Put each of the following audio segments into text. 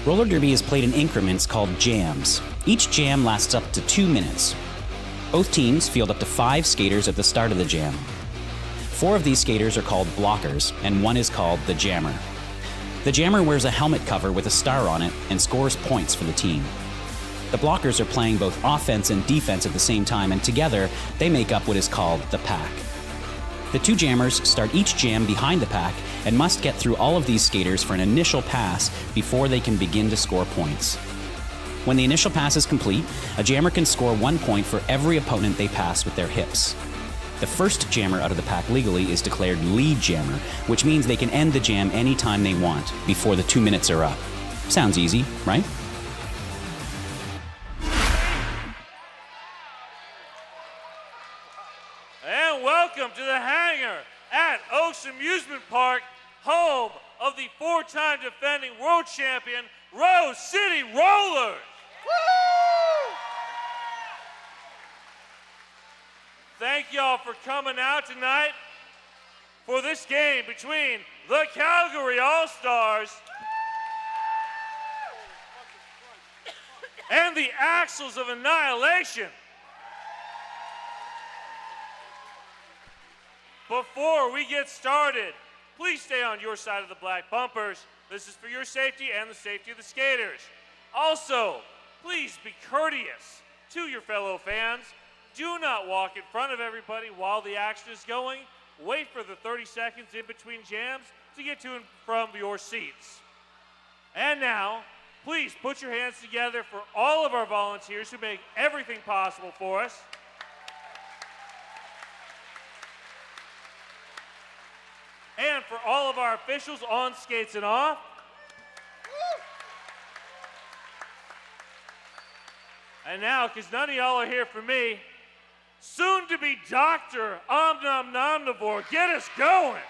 Roller derby is played in increments called jams. Each jam lasts up to 2 minutes. Both teams field up to 5 skaters at the start of the jam. 4 of these skaters are called blockers, and 1 is called the jammer. The jammer wears a helmet cover with a star on it and scores points for the team. The blockers are playing both offense and defense at the same time, and together they make up what is called the pack. The 2 jammers start each jam behind the pack and must get through all of these skaters for an initial pass before they can begin to score points. When the initial pass is complete, a jammer can score 1 point for every opponent they pass with their hips. The first jammer out of the pack legally is declared lead jammer, which means they can end the jam anytime they want before the 2 minutes are up. Sounds easy, right? And welcome to the hangar at Oaks Amusement Park, home of the 4-time defending world champion Rose City Rollers. Woo! Thank y'all for coming out tonight for this game between the Calgary All-Stars and the Axles of Annihilation. Before we get started, please stay on your side of the black bumpers. This is for your safety and the safety of the skaters. Also, please be courteous to your fellow fans. Do not walk in front of everybody while the action is going. Wait for the 30 seconds in between jams to get to and from your seats. And now, please put your hands together for all of our volunteers who make everything possible for us. And for all of our officials on skates and off. And now, because none of y'all are here for me, soon to be Dr. Omnomnomnivore, get us going.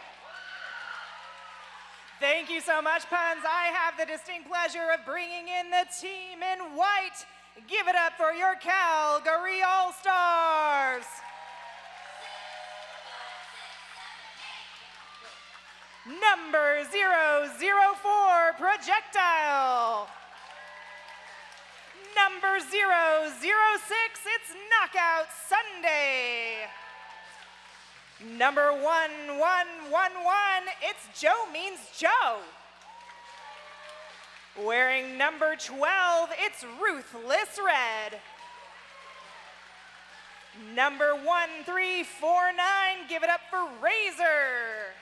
Thank you so much, Puns. I have the distinct pleasure of bringing in the team in white. Give it up for your Calgary All-Stars. Number 004, Projectile. Number 006, it's Knockout Sunday. Number 1111, it's Joe Means Joe. Wearing number 12, it's Ruthless Red. Number 1349, give it up for Razor.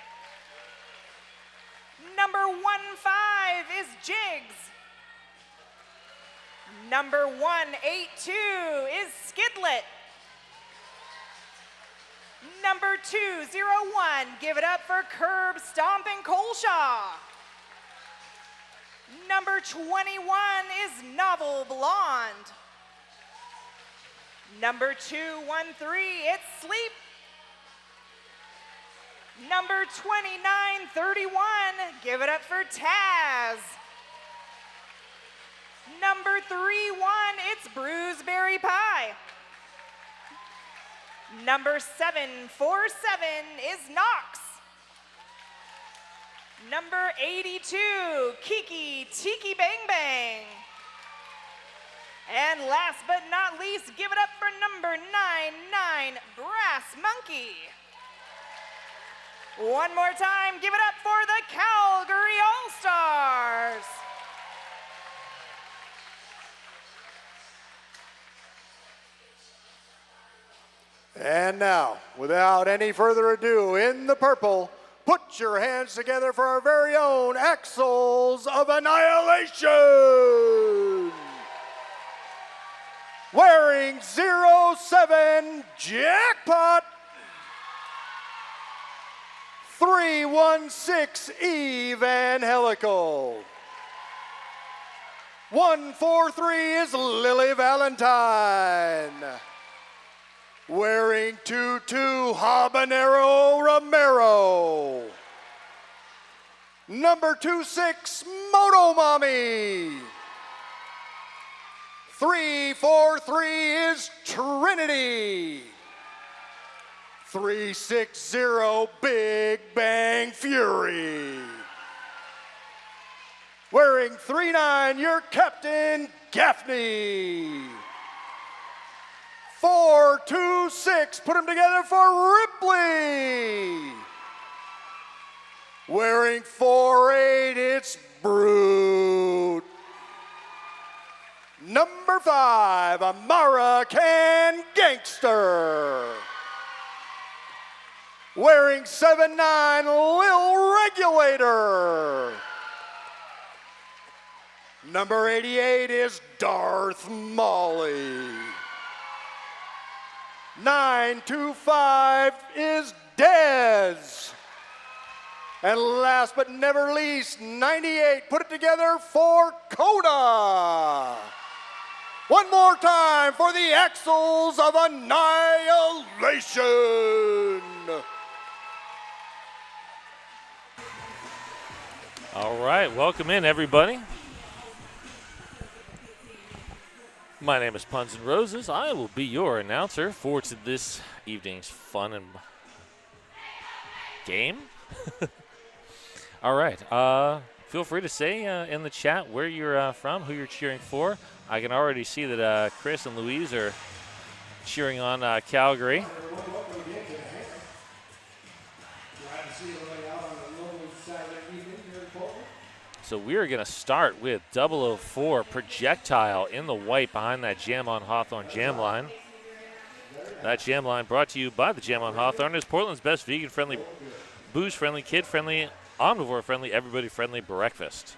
Number 15 is Jigs. Number 182 is Skidlet. Number 201, give it up for Curb Stomping Colshaw. Number 21 is Novel Blonde. Number 213, it's Sleep. Number 2931, give it up for Taz. Number 31, it's Bruiseberry Pie. Number 747 is Knox. Number 82, Kiki Tiki Bang Bang. And last but not least, give it up for number 99, Brass Monkey. One more time, give it up for the Calgary All-Stars. And now, without any further ado, in the purple, put your hands together for our very own Axles of Annihilation. Wearing 07 Jackpot. 316 Evangelical. 143 is Lily Valentine. Wearing 22 Habanero Romero. Number 26 Moto Mommy. 343 is Trinity. 360 Big Bang Fury. Wearing 3-9, your captain, Gaffney. 4-2-6, put them together for Ripley. Wearing 4-8, it's Brute. Number 5, American Gangster. Wearing 7-9, Lil Regulator. Number 88 is Darth Molly. 925 is Dez. And last but never least, 98, put it together for Coda. One more time for the Axles of Annihilation. All right, welcome in, everybody. My name is Puns and Roses. I will be your announcer for this evening's fun and game. All right, feel free to say in the chat where you're from, who you're cheering for. I can already see that Chris and Louise are cheering on Calgary. So we are going to start with 004 Projectile in the white behind that Jam on Hawthorne jam line. That jam line brought to you by the Jam on Hawthorne is Portland's best vegan-friendly, booze-friendly, kid-friendly, omnivore-friendly, everybody-friendly breakfast.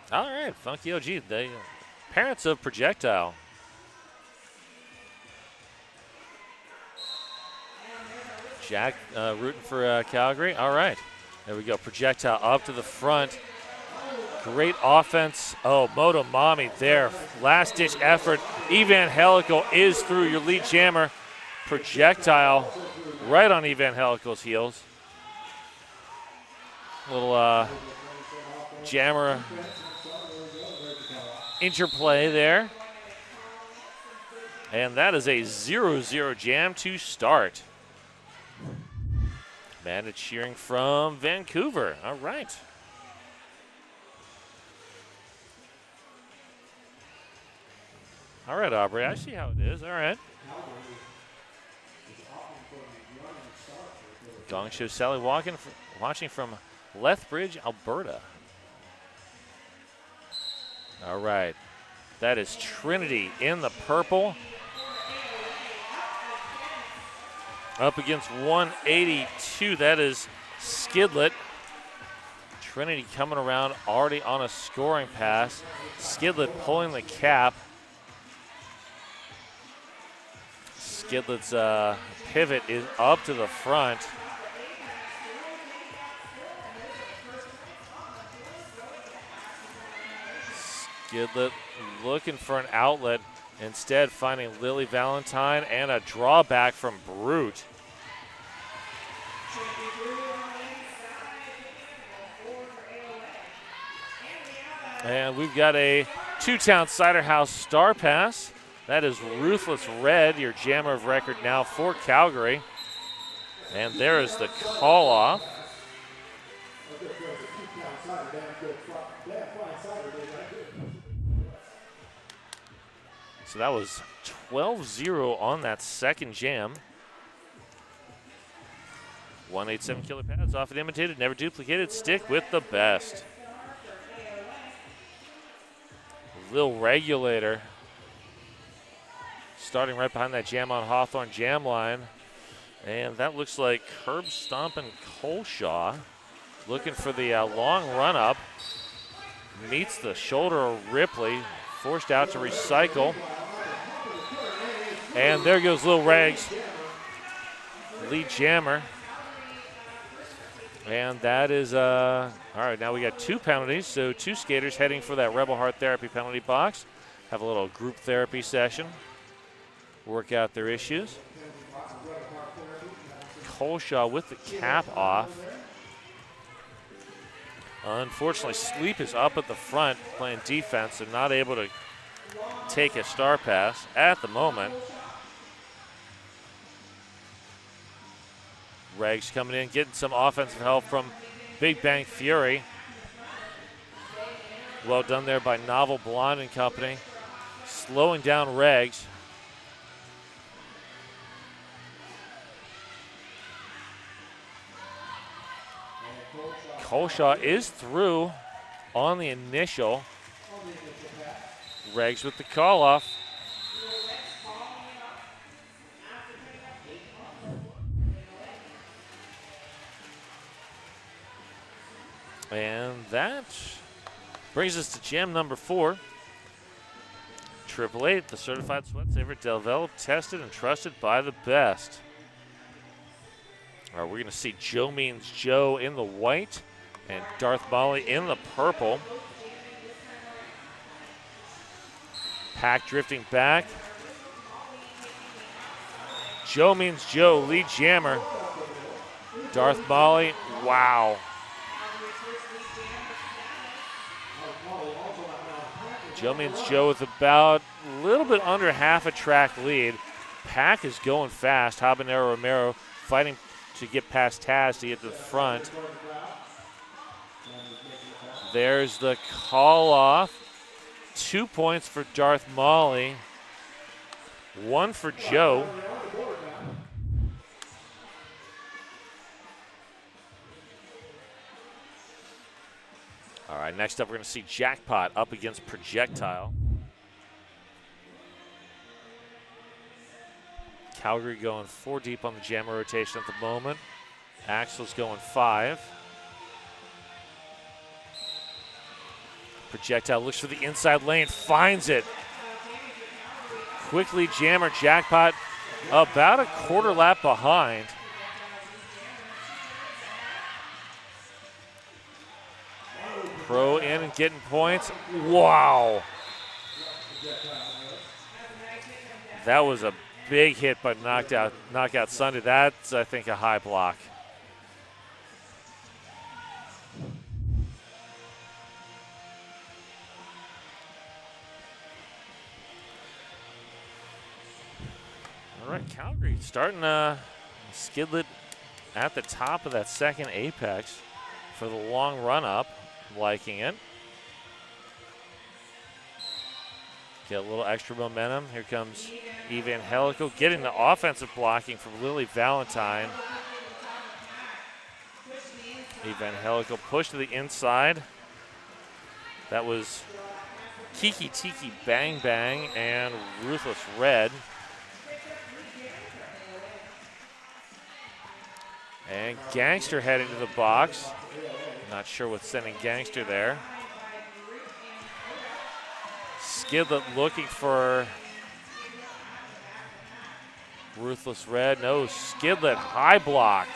All right, Funky OG, the parents of Projectile. Jack rooting for Calgary. All right, there we go. Projectile up to the front. Great offense. Oh, Motomami there. Last-ditch effort. Evangelical is through your lead jammer. Projectile right on Evangelical's heels. Little jammer interplay there. And that is a 0-0 jam to start. Bandit cheering from Vancouver. All right. All right, Aubrey, I see how it is. All right. Gong Show Sally watching from Lethbridge, Alberta. All right. That is Trinity in the purple. Up against 182. That is Skidlet. Trinity coming around already on a scoring pass. Skidlet pulling the cap. Skidlet's pivot is up to the front. Skidlet looking for an outlet, instead finding Lily Valentine and a drawback from Brute. And we've got a Two-Town Cider House star pass. That is Ruthless Red, your jammer of record now for Calgary. And there is the call off. So that was 12-0 on that second jam. 187 killer pads, often imitated, never duplicated. Stick with the best. Lil Regulator starting right behind that Jam on Hawthorne jam line. And that looks like Herb Stompin' Coleshaw looking for the long run up. Meets the shoulder of Ripley, forced out to recycle. And there goes Lil Regs, lead jammer. And that is, all right, now we got 2 penalties, so 2 skaters heading for that Rebel Heart Therapy penalty box. Have a little group therapy session, work out their issues. Coleshaw with the cap off. Unfortunately, Sleep is up at the front playing defense and not able to take a star pass at the moment. Regs coming in, getting some offensive help from Big Bang Fury. Well done there by Novel Blonde and company. Slowing down Regs. Colshaw is through on the initial. Regs with the call off. And that brings us to jam number 4. 888, the certified sweat saver, developed, tested, and trusted by the best. All right, we're going to see Joe Means Joe in the white and Darth Molly in the purple. Pack drifting back. Joe Means Joe, lead jammer. Darth Molly, wow. Joe Means Joe with about a little bit under half a track lead. Pack is going fast. Habanero Romero fighting to get past Taz to get to the front. There's the call off. 2 points for Darth Molly. 1 for Joe. All right, next up we're going to see Jackpot up against Projectile. Calgary going 4 deep on the jammer rotation at the moment. Axles going 5. Projectile looks for the inside lane, finds it. Quickly jammer Jackpot about a quarter lap behind. Pro in and getting points. Wow. That was a big hit by Knockout Sunday. That's, I think, a high block. All right, Calgary starting Skidlet at the top of that second apex for the long run up. Liking it. Get a little extra momentum. Here comes Evangelical getting the offensive blocking from Lily Valentine. Evangelical push to the inside. That was Kiki Tiki Bang Bang and Ruthless Red. And Gangster heading to the box. Not sure what's sending Gangster there. Skidlet looking for Ruthless Red. No, Skidlet high block.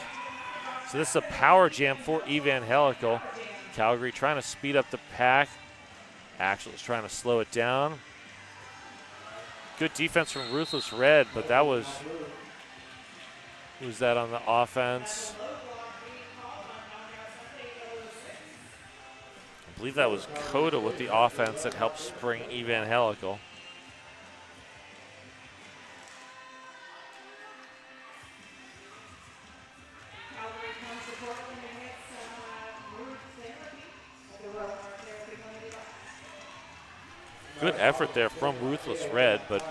So this is a power jam for Evangelical. Calgary trying to speed up the pack. Axel's trying to slow it down. Good defense from Ruthless Red, but that was, who's that on the offense? I believe that was Coda with the offense that helped spring Evangelical. Good effort there from Ruthless Red, but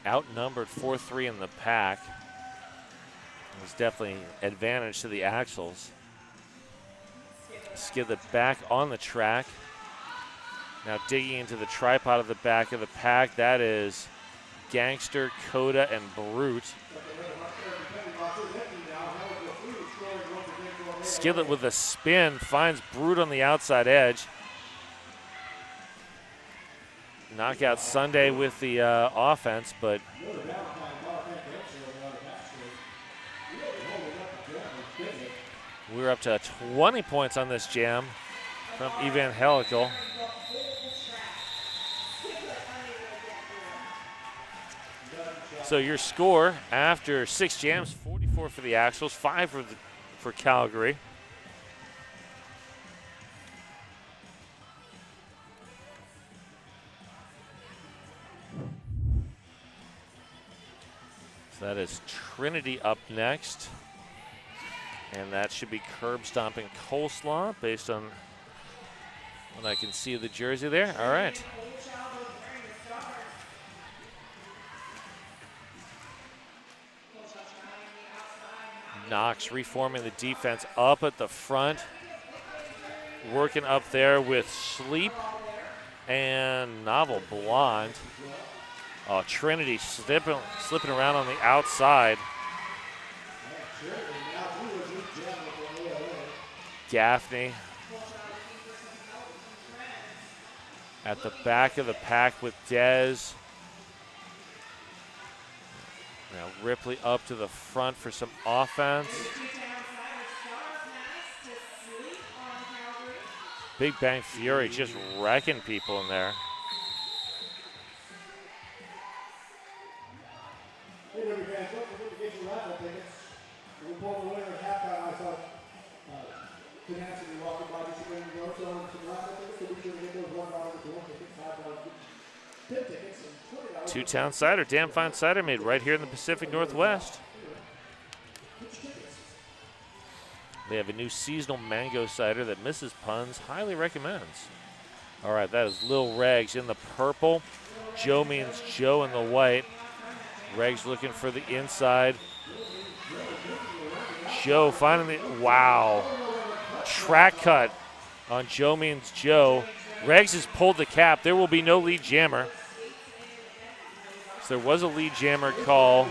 outnumbered 4-3 in the pack. It was definitely advantage to the Axles. Skidlet back on the track. Now digging into the tripod of the back of the pack. That is Gangster, Coda, and Brute. Skidlet with a spin finds Brute on the outside edge. Knockout Sunday with the offense, but we're up to 20 points on this jam from Evangelical. So your score after 6 jams, 44 for the Axles, 5 for Calgary. So that is Trinity up next. And that should be curb stomping coleslaw based on what I can see of the jersey there. All right. Knox reforming the defense up at the front. Working up there with Sleep and Novel Blonde. Oh, Trinity slipping around on the outside. Gaffney at the back of the pack with Dez. Now Ripley up to the front for some offense. Big Bang Fury just wrecking people in there. Two-Town Cider, damn fine cider made right here in the Pacific Northwest. They have a new seasonal mango cider that Mrs. Puns highly recommends. All right, that is Lil Regs in the purple. Joe means Joe in the white. Regs looking for the inside. Joe finding the, wow. Track cut on Joe means Joe. Regs has pulled the cap. There will be no lead jammer. So there was a lead jammer call.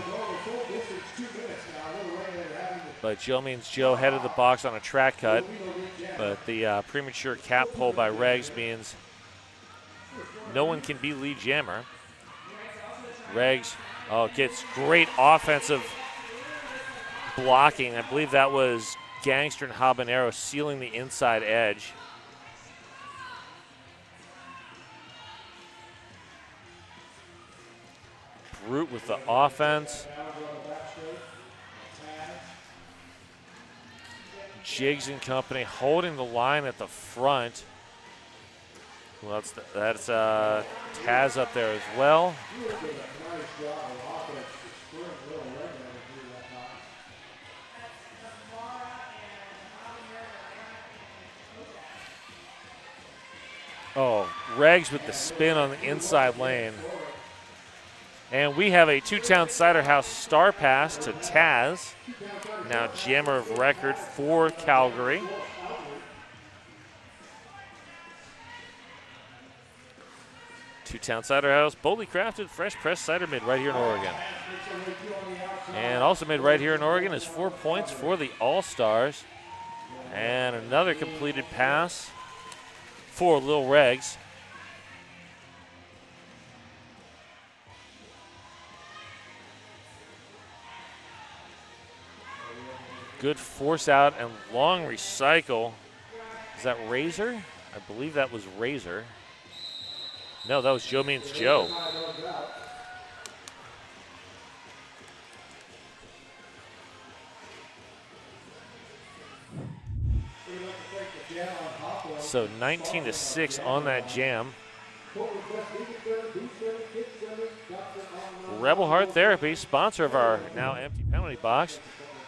But Joe means Joe head of the box on a track cut. But the premature cap pull by Regs means no one can be lead jammer. Regs, gets great offensive blocking. I believe that was Gangster and Habanero sealing the inside edge. Brute with the offense. Jigs and company holding the line at the front. Well, that's Taz up there as well. Oh, Regs with the spin on the inside lane. And we have a Two-Town Cider House star pass to Taz. Now jammer of record for Calgary. Two-Town Cider House, boldly crafted, fresh pressed cider made right here in Oregon. And also made right here in Oregon is 4 points for the All-Stars. And another completed pass for Lil Regs. Good force out and long recycle. Is that Razor? I believe that was Razor. No, that was Joe means Joe. So 19-6 on that jam. Rebel Heart Therapy, sponsor of our now empty penalty box.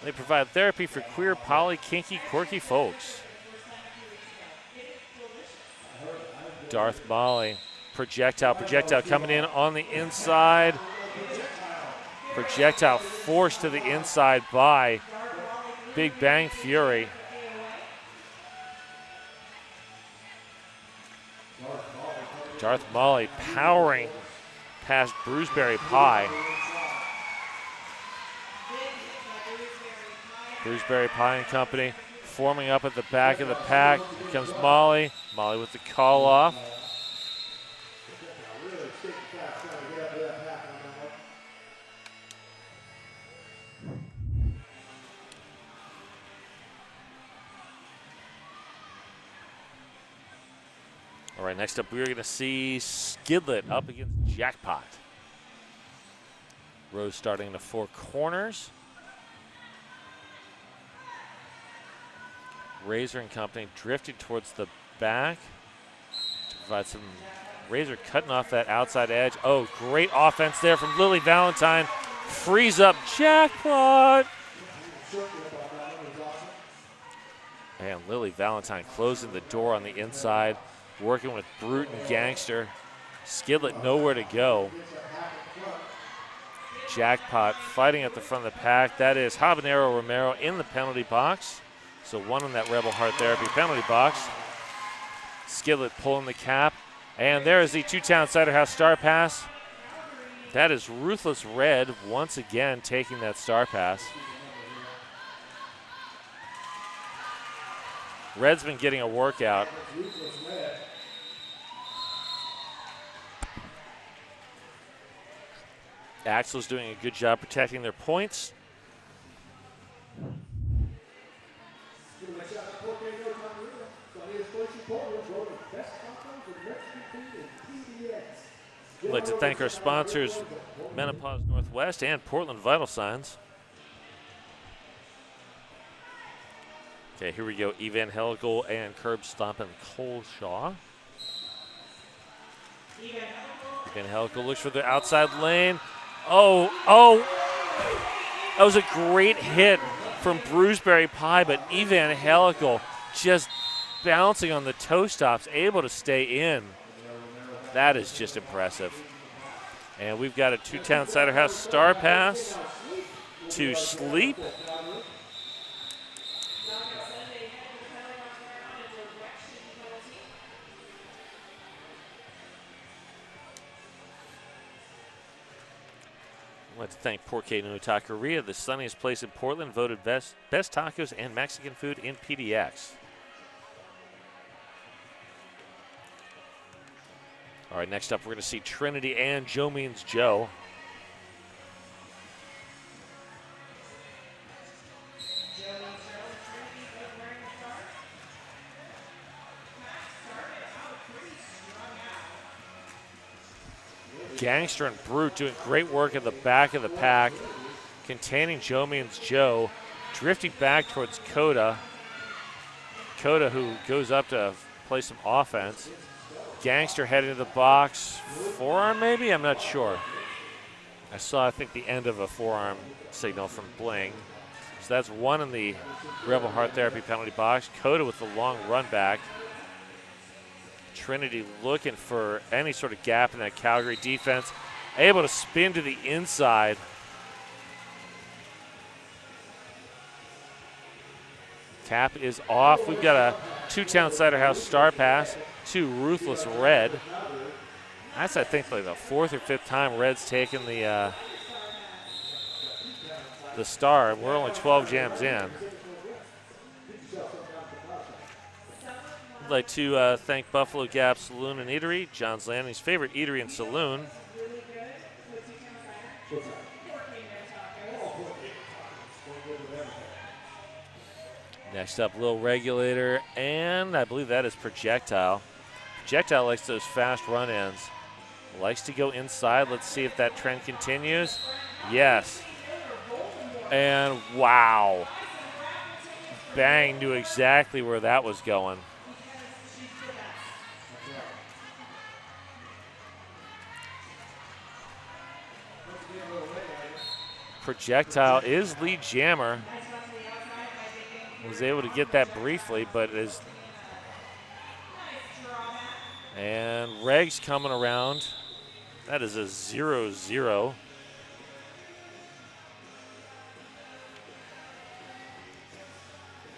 They provide therapy for queer, poly, kinky, quirky folks. Darth Molly, projectile coming in on the inside. Projectile forced to the inside by Big Bang Fury. Darth Molly powering past Bruceberry Pie. Bruceberry Pie and Company forming up at the back of the pack. Here comes Molly. Molly with the call off. All right, next up we're going to see Skidlet up against Jackpot. Rose starting in the four corners. Razor and Company drifting towards the back to provide some. Razor cutting off that outside edge. Oh, great offense there from Lily Valentine Freeze up jackpot. And Lily Valentine closing the door on the inside, working with Brute and Gangster. Skidlet nowhere to go. Jackpot fighting at the front of the pack. That is Habanero Romero in the penalty box. So one in that Rebel Heart Therapy penalty box. Skidlet pulling the cap. And there is the two-town Cider House Star Pass. That is Ruthless Red once again taking that Star Pass. Red's been getting a workout. Axel's doing a good job protecting their points. I'd like to thank our sponsors, Menopause Northwest and Portland Vital Signs. Okay, here we go. Evangelical and Curb Stompin' Coleshaw. Evangelical looks for the outside lane. Oh. That was a great hit from Bruceberry Pie, but Evangelical just bouncing on the toe stops, able to stay in. That is just impressive. And we've got a two-town Cider House Star Pass to Sleep. I'd like to thank Porque No Taqueria, the sunniest place in Portland, voted best tacos and Mexican food in PDX. All right, next up we're going to see Trinity and Joe Means Joe. Gangster and Brute doing great work at the back of the pack, containing Joe Means Joe, drifting back towards Coda. Coda, who goes up to play some offense. Gangster heading to the box. Forearm maybe? I'm not sure. I saw, I think, the end of a forearm signal from Bling. So that's one in the Rebel Heart Therapy penalty box. Coda with the long run back. Trinity looking for any sort of gap in that Calgary defense. Able to spin to the inside. Cap is off. We've got a two-town Cider House Star Pass to Ruthless Red. That's, I think, like the fourth or fifth time Red's taken the star. We're only 12 jams in. I'd like to thank Buffalo Gap Saloon and Eatery, John's Landing's favorite eatery and saloon. Next up, Lil Regulator, and I believe that is Projectile. Projectile likes those fast run-ins. Likes to go inside. Let's see if that trend continues. Yes. And wow. Bang, knew exactly where that was going. Projectile is lead jammer. Was able to get that briefly, but is. And Reg's coming around. That is a 0-0.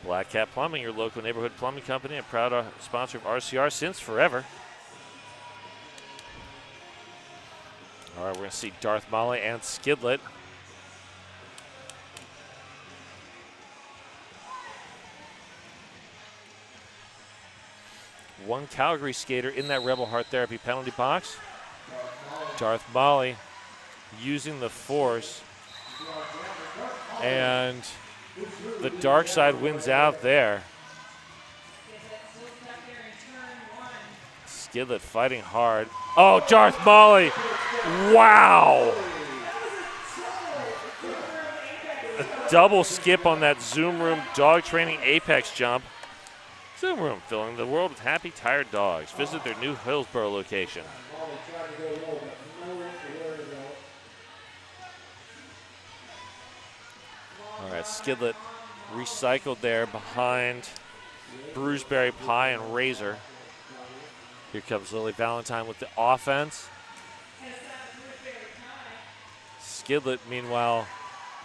Black Cat Plumbing, your local neighborhood plumbing company, a proud sponsor of RCR since forever. All right, we're going to see Darth Molly and Skidlet. One Calgary skater in that Rebel Heart Therapy penalty box. Darth Molly using the force. And the dark side wins out there. Skidlet fighting hard. Oh, Darth Molly. Wow. A double skip on that Zoom Room dog training apex jump. Zoom Room, filling the world with happy, tired dogs. Visit their new Hillsborough location. right, Skidlet recycled there behind Bruiseberry Pie and Razor. Here comes Lily Valentine with the offense. Skidlet, meanwhile,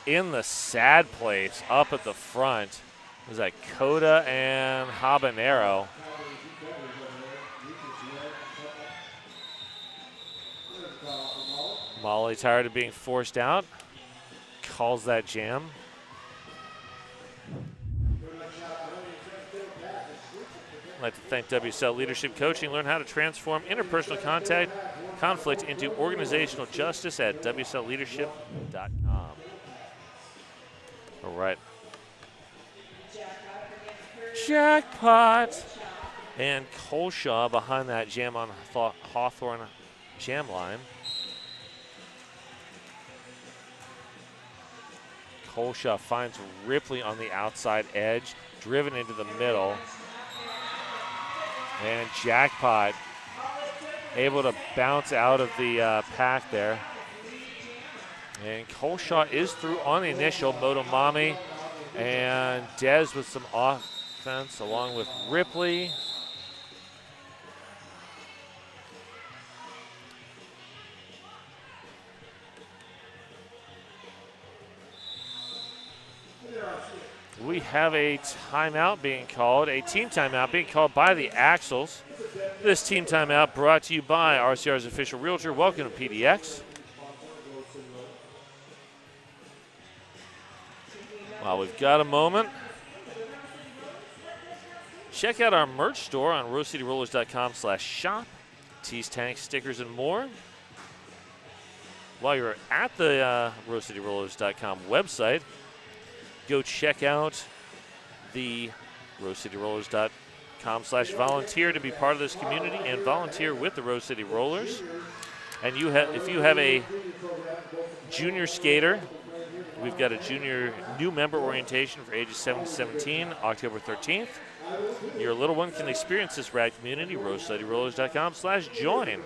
in the sad place up at the front. Was that Coda and Habanero? Molly, tired of being forced out, calls that jam. I'd like to thank WSL Leadership Coaching. Learn how to transform interpersonal conflict into organizational justice at WSLLeadership.com. All right. Jackpot! And Coleshaw behind that jam on Hawthorne jam line. Coleshaw finds Ripley on the outside edge, driven into the middle. And Jackpot able to bounce out of the pack there. And Coleshaw is through on the initial. Motomami and Dez with some offense along with Ripley. We have a timeout being called, a team timeout being called by the Axles. This team timeout brought to you by RCR's official realtor. Welcome to PDX. While we've got a moment, check out our merch store on rosecityrollers.com/shop. Tees, tanks, stickers, and more. While you're at the rosecityrollers.com website, go check out the rosecityrollers.com/volunteer to be part of this community and volunteer with the Rose City Rollers. And if you have a junior skater, we've got a junior new member orientation for ages 7 to 17, October 13th. Your little one can experience this rad community, rosecityrollers.com/join.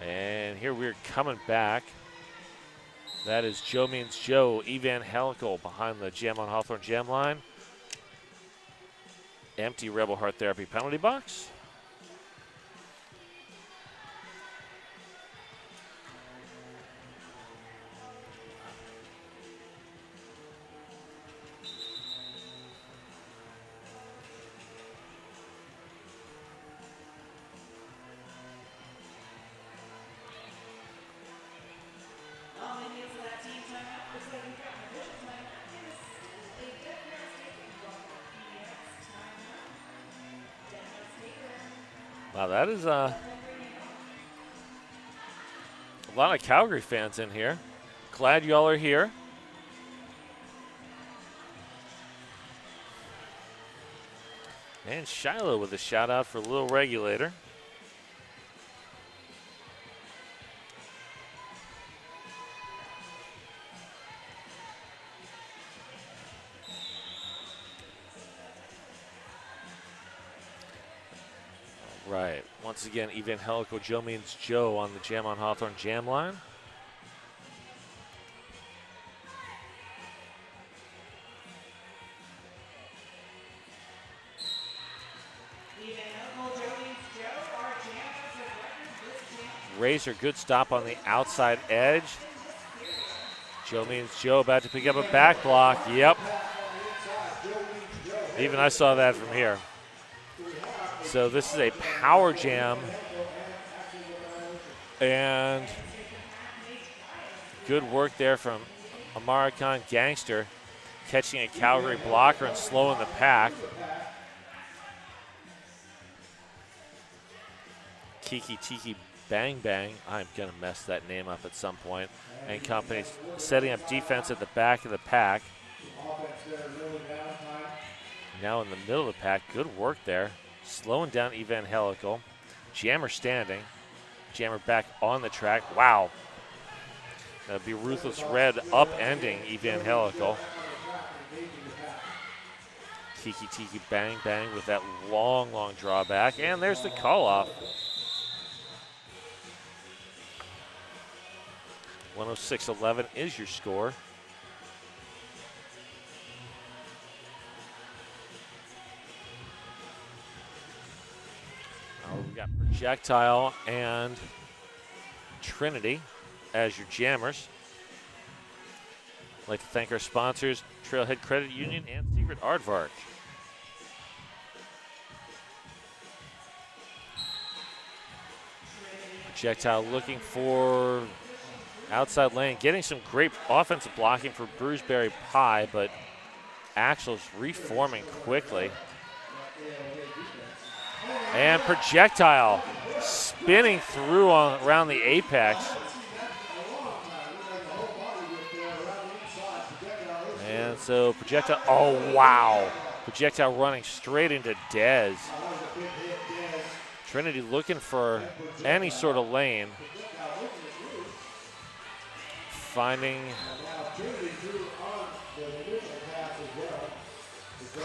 And here we're coming back. That is Joe Means Joe, Evangelical behind the Jam on Hawthorne jam line. Empty Rebel Heart Therapy penalty box. Wow, that is a lot of Calgary fans in here. Glad y'all are here. And Shiloh with a shout out for Little Regulator. Right. Once again, Evangelical Joe Means Joe on the Jam on Hawthorne jam line. Razor, good stop on the outside edge. Joe Means Joe about to pick up a back block. Yep. Even I saw that from here. So this is a power jam, and good work there from Amara Khan Gangster, catching a Calgary blocker and slowing the pack. Kiki Tiki Bang Bang, I'm going to mess that name up at some point, and company setting up defense at the back of the pack. Now in the middle of the pack, good work there. Slowing down Evangelical. Jammer standing. Jammer back on the track. Wow. That'd be Ruthless Red upending Evangelical. Tiki Tiki Bang Bang with that long, long drawback. And there's the call off. 106-11 is your score. We've got Projectile and Trinity as your jammers. I'd like to thank our sponsors, Trailhead Credit Union and Secret Aardvark. Projectile looking for outside lane, getting some great offensive blocking for Bruceberry Pie, but Axles reforming quickly. And Projectile spinning through around the apex. And so Projectile, oh wow. Projectile running straight into Dez. Trinity looking for any sort of lane. Finding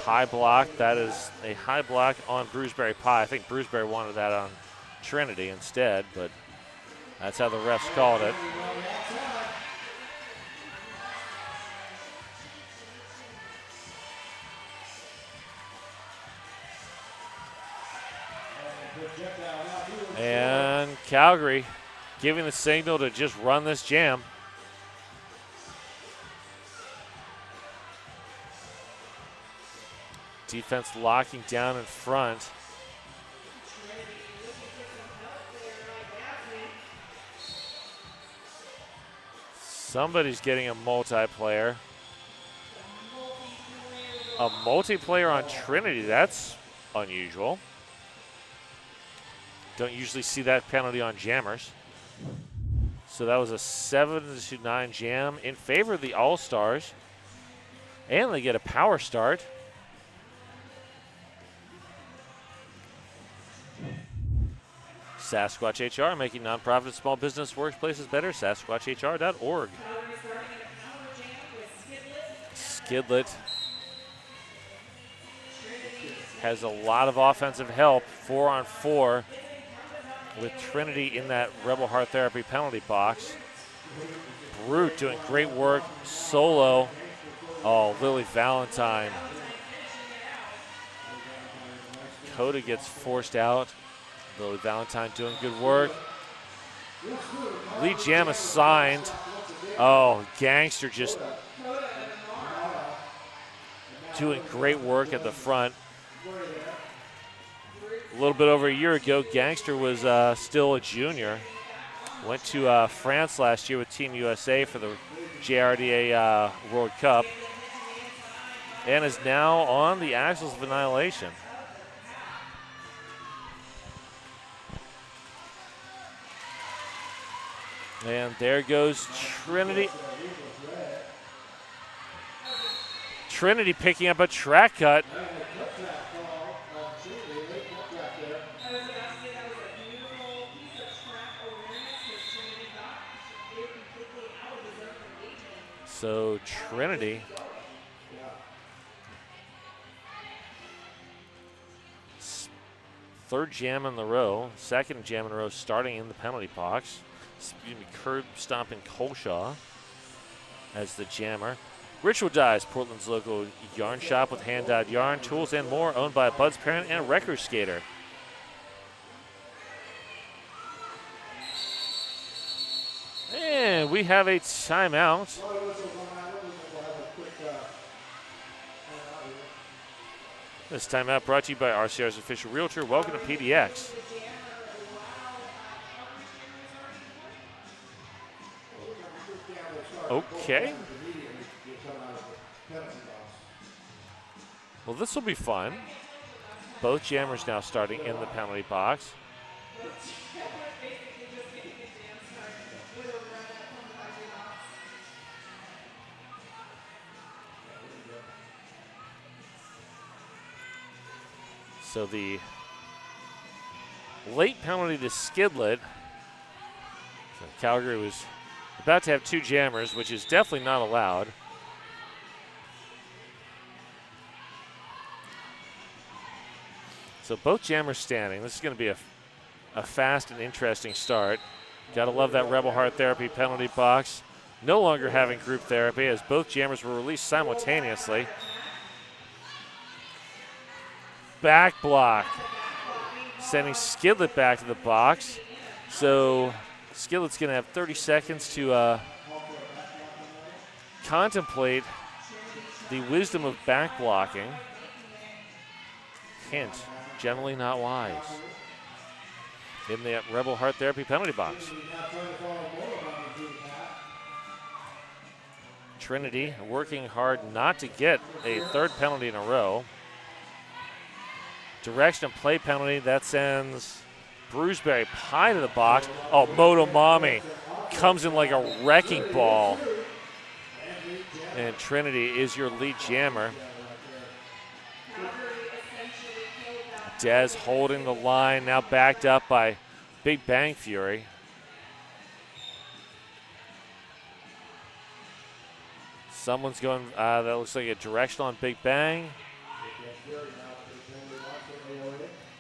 high block. That is a high block on Bruceberry Pie. I think Bruceberry wanted that on Trinity instead, but that's how the refs called it. And Calgary giving the signal to just run this jam. Defense locking down in front. Somebody's getting a multiplayer. A multiplayer on Trinity, that's unusual. Don't usually see that penalty on jammers. So that was a 7-9 jam in favor of the All-Stars. And they get a power start. Sasquatch HR, making nonprofit and small business workplaces better. SasquatchHR.org. Skidlet has a lot of offensive help, 4-on-4, with Trinity in that Rebel Heart Therapy penalty box. Brute doing great work, solo. Oh, Lily Valentine. Coda gets forced out. Lily Valentine doing good work. Lead jam assigned. Oh, Gangster just doing great work at the front. A little bit over a year ago, Gangster was still a junior. Went to France last year with Team USA for the JRDA World Cup. And is now on the Axles of Annihilation. And there goes Trinity. Trinity picking up a track cut. So Trinity third jam in the row, second jam in a row starting in the penalty box. Curb stomping Colshaw as the jammer. Ritual Dyes, Portland's local yarn shop with hand-dyed yarn, tools, and more, owned by Bud's parent and Wrecker Skater. And we have a timeout. This timeout brought to you by RCR's official realtor. Welcome to PDX. Okay. Well, this will be fun. Both jammers now starting in the penalty box. So the late penalty to Skidlet. So Calgary was about to have two jammers, which is definitely not allowed. So both jammers standing. This is going to be a fast and interesting start. Gotta love that Rebel Heart Therapy penalty box. No longer having group therapy as both jammers were released simultaneously. Back block. Sending Skidlet back to the box. So Skidlet's going to have 30 seconds to contemplate the wisdom of back blocking. Hint, generally not wise. In the Rebel Heart Therapy penalty box. Trinity working hard not to get a third penalty in a row. Direction and play penalty, that sends Bruceberry Pie to the box. Oh, Motomami comes in like a wrecking ball. And Trinity is your lead jammer. Dez holding the line, now backed up by Big Bang Fury. Someone's going, that looks like a directional on Big Bang.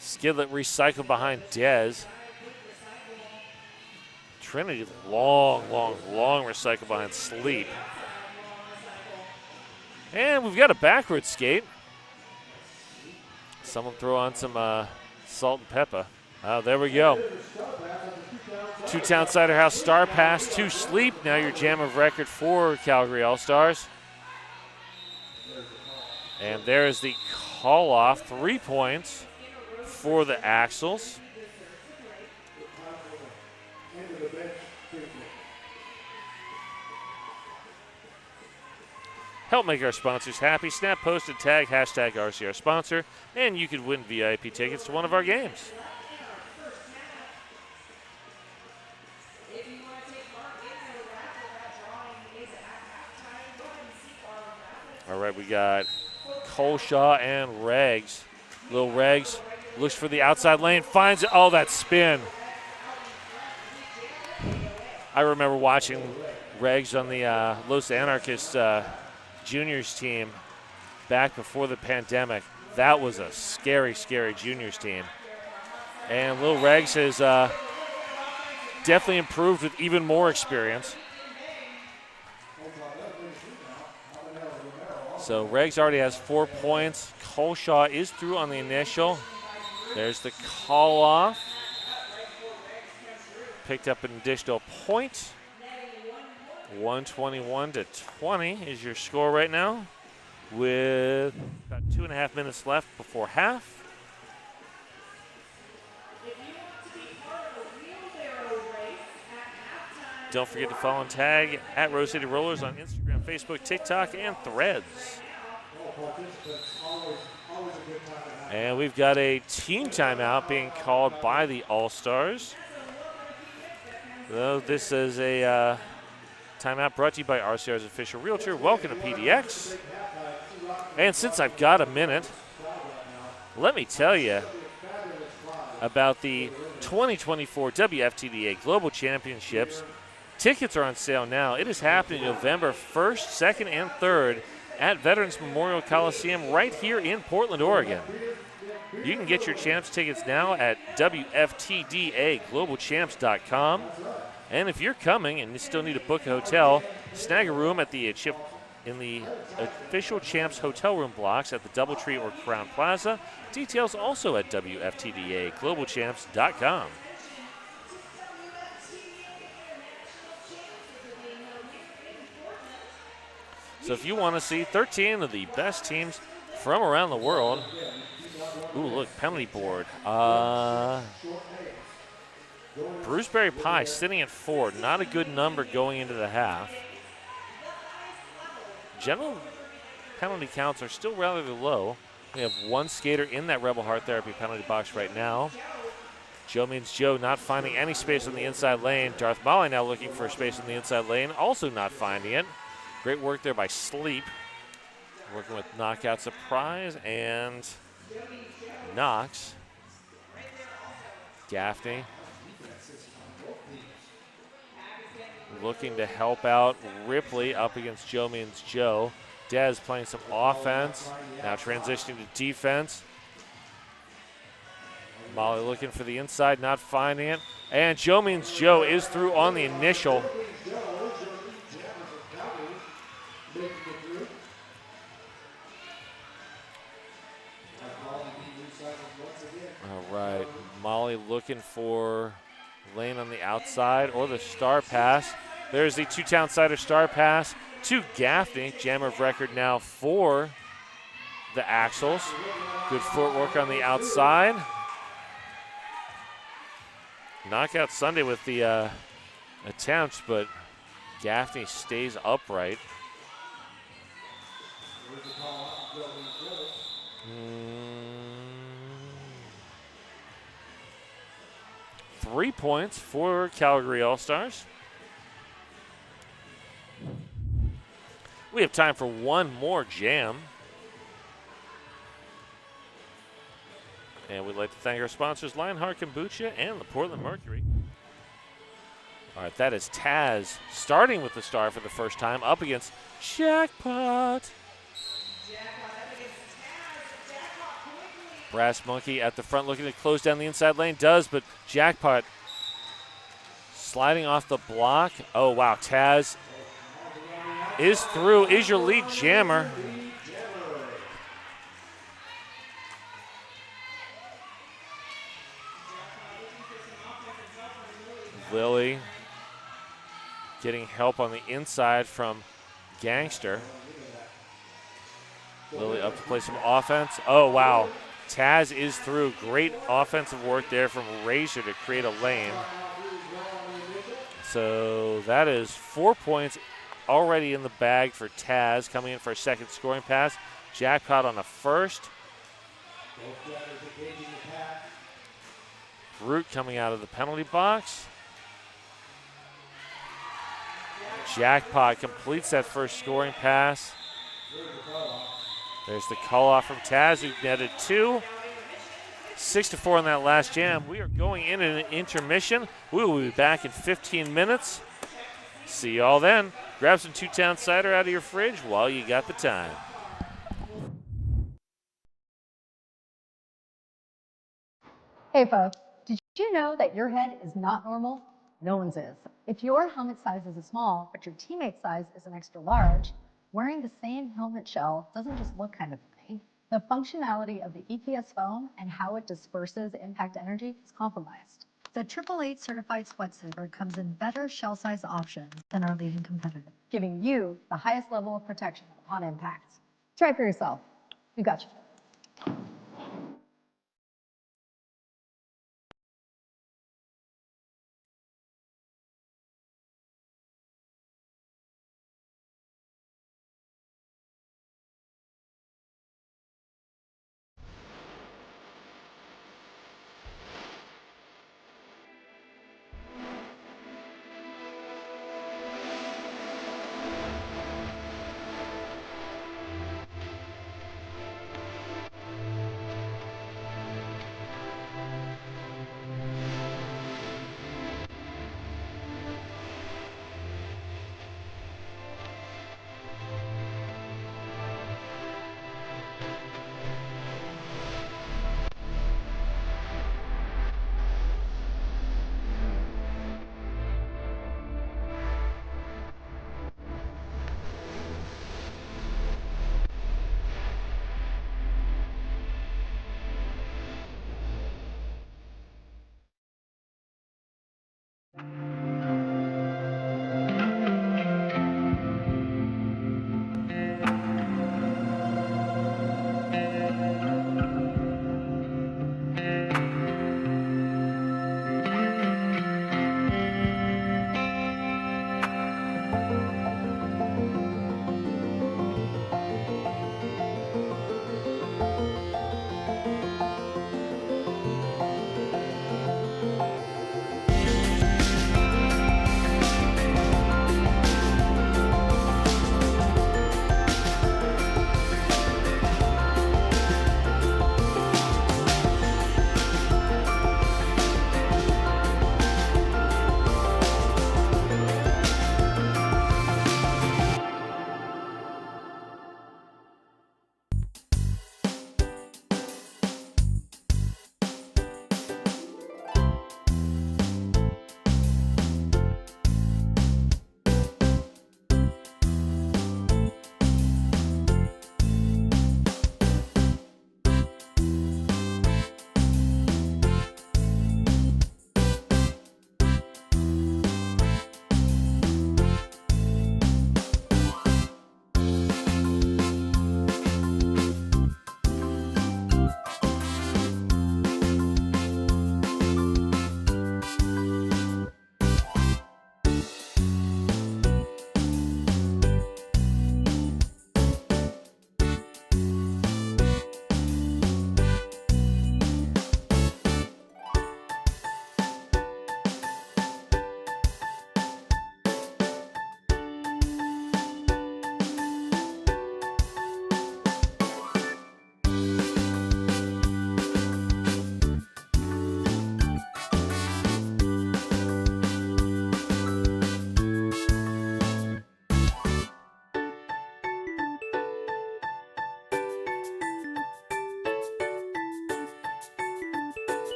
Skidlet recycled behind Dez. Trinity long recycle behind Sleep. And we've got a backward skate. Someone throw on some salt and pepper. Oh, there we go. 2 Town Cider House star pass to Sleep. Now your jam of record for Calgary All-Stars. And there is the call off. 3 points for the Axles. Help make our sponsors happy. Snap, post, and tag hashtag RCR sponsor, and you could win VIP tickets to one of our games. All right, we got Coleshaw and Regs. Little Regs looks for the outside lane, finds it. Oh, that spin. I remember watching Regs on the Los Anarchists juniors team back before the pandemic. That was a scary juniors team. And Lil Regs has definitely improved with even more experience. So Regs already has 4 points. Coleshaw is through on the initial. There's the call off. Picked up an additional point. 121-20 is your score right now, with about 2.5 minutes left before half. Don't forget to follow and tag at Rose City Rollers on Instagram, Facebook, TikTok, and Threads. And we've got a team timeout being called by the All-Stars. Though this is a timeout brought to you by RCR's official realtor. Welcome to PDX. And since I've got a minute, let me tell you about the 2024 WFTDA Global Championships. Tickets are on sale now. It is happening November 1st, 2nd, and 3rd at Veterans Memorial Coliseum right here in Portland, Oregon. You can get your Champs tickets now at WFTDAGlobalChamps.com. And if you're coming and you still need to book a hotel, snag a room at the in the official Champs hotel room blocks at the DoubleTree or Crown Plaza. Details also at WFTDAGlobalChamps.com. So if you want to see 13 of the best teams from around the world, ooh, look, penalty board. Bruceberry Pie sitting at 4. Not a good number going into the half. General penalty counts are still relatively low. We have 1 skater in that Rebel Heart Therapy penalty box right now. Joe Means Joe not finding any space on the inside lane. Darth Molly now looking for a space on the inside lane, also not finding it. Great work there by Sleep. Working with Knockout Surprise and Knox. Gaffney looking to help out Ripley up against Joe Means Joe. Dez playing some offense, now transitioning to defense. Molly looking for the inside, not finding it. And Joe Means Joe is through on the initial. All right, Molly looking for lane on the outside or the star pass. There's the two-town sider star pass to Gaffney. Jammer of record now for the Axles. Good footwork on the outside. Knockout Sunday with the attempts, but Gaffney stays upright. 3 points for Calgary All-Stars. We have time for one more jam. And we'd like to thank our sponsors, Lionheart Kombucha and the Portland Mercury. All right, that is Taz starting with the star for the first time up against Jackpot. Brass Monkey at the front looking to close down the inside lane. Does, but Jackpot sliding off the block. Oh, wow. Taz is through. Is your lead jammer. Lily getting help on the inside from Gangster. Lily up to play some offense. Oh, wow. Taz is through. Great offensive work there from Razor to create a lane. So that is 4 points already in the bag for Taz, coming in for a second scoring pass. Jackpot on the first. Root coming out of the penalty box. Jackpot completes that first scoring pass. There's the call off from Taz, who netted 2. 6-4 on that last jam. We are going in an intermission. We will be back in 15 minutes. See you all then. Grab some two-town cider out of your fridge while you got the time. Hey folks, did you know that your head is not normal? No one's is. If your helmet size is a small, but your teammate's size is an extra large, wearing the same helmet shell doesn't just look kind of funny. The functionality of the EPS foam and how it disperses impact energy is compromised. The 888 certified sweat saver comes in better shell size options than our leading competitor, giving you the highest level of protection on impact. Try it for yourself. We got you.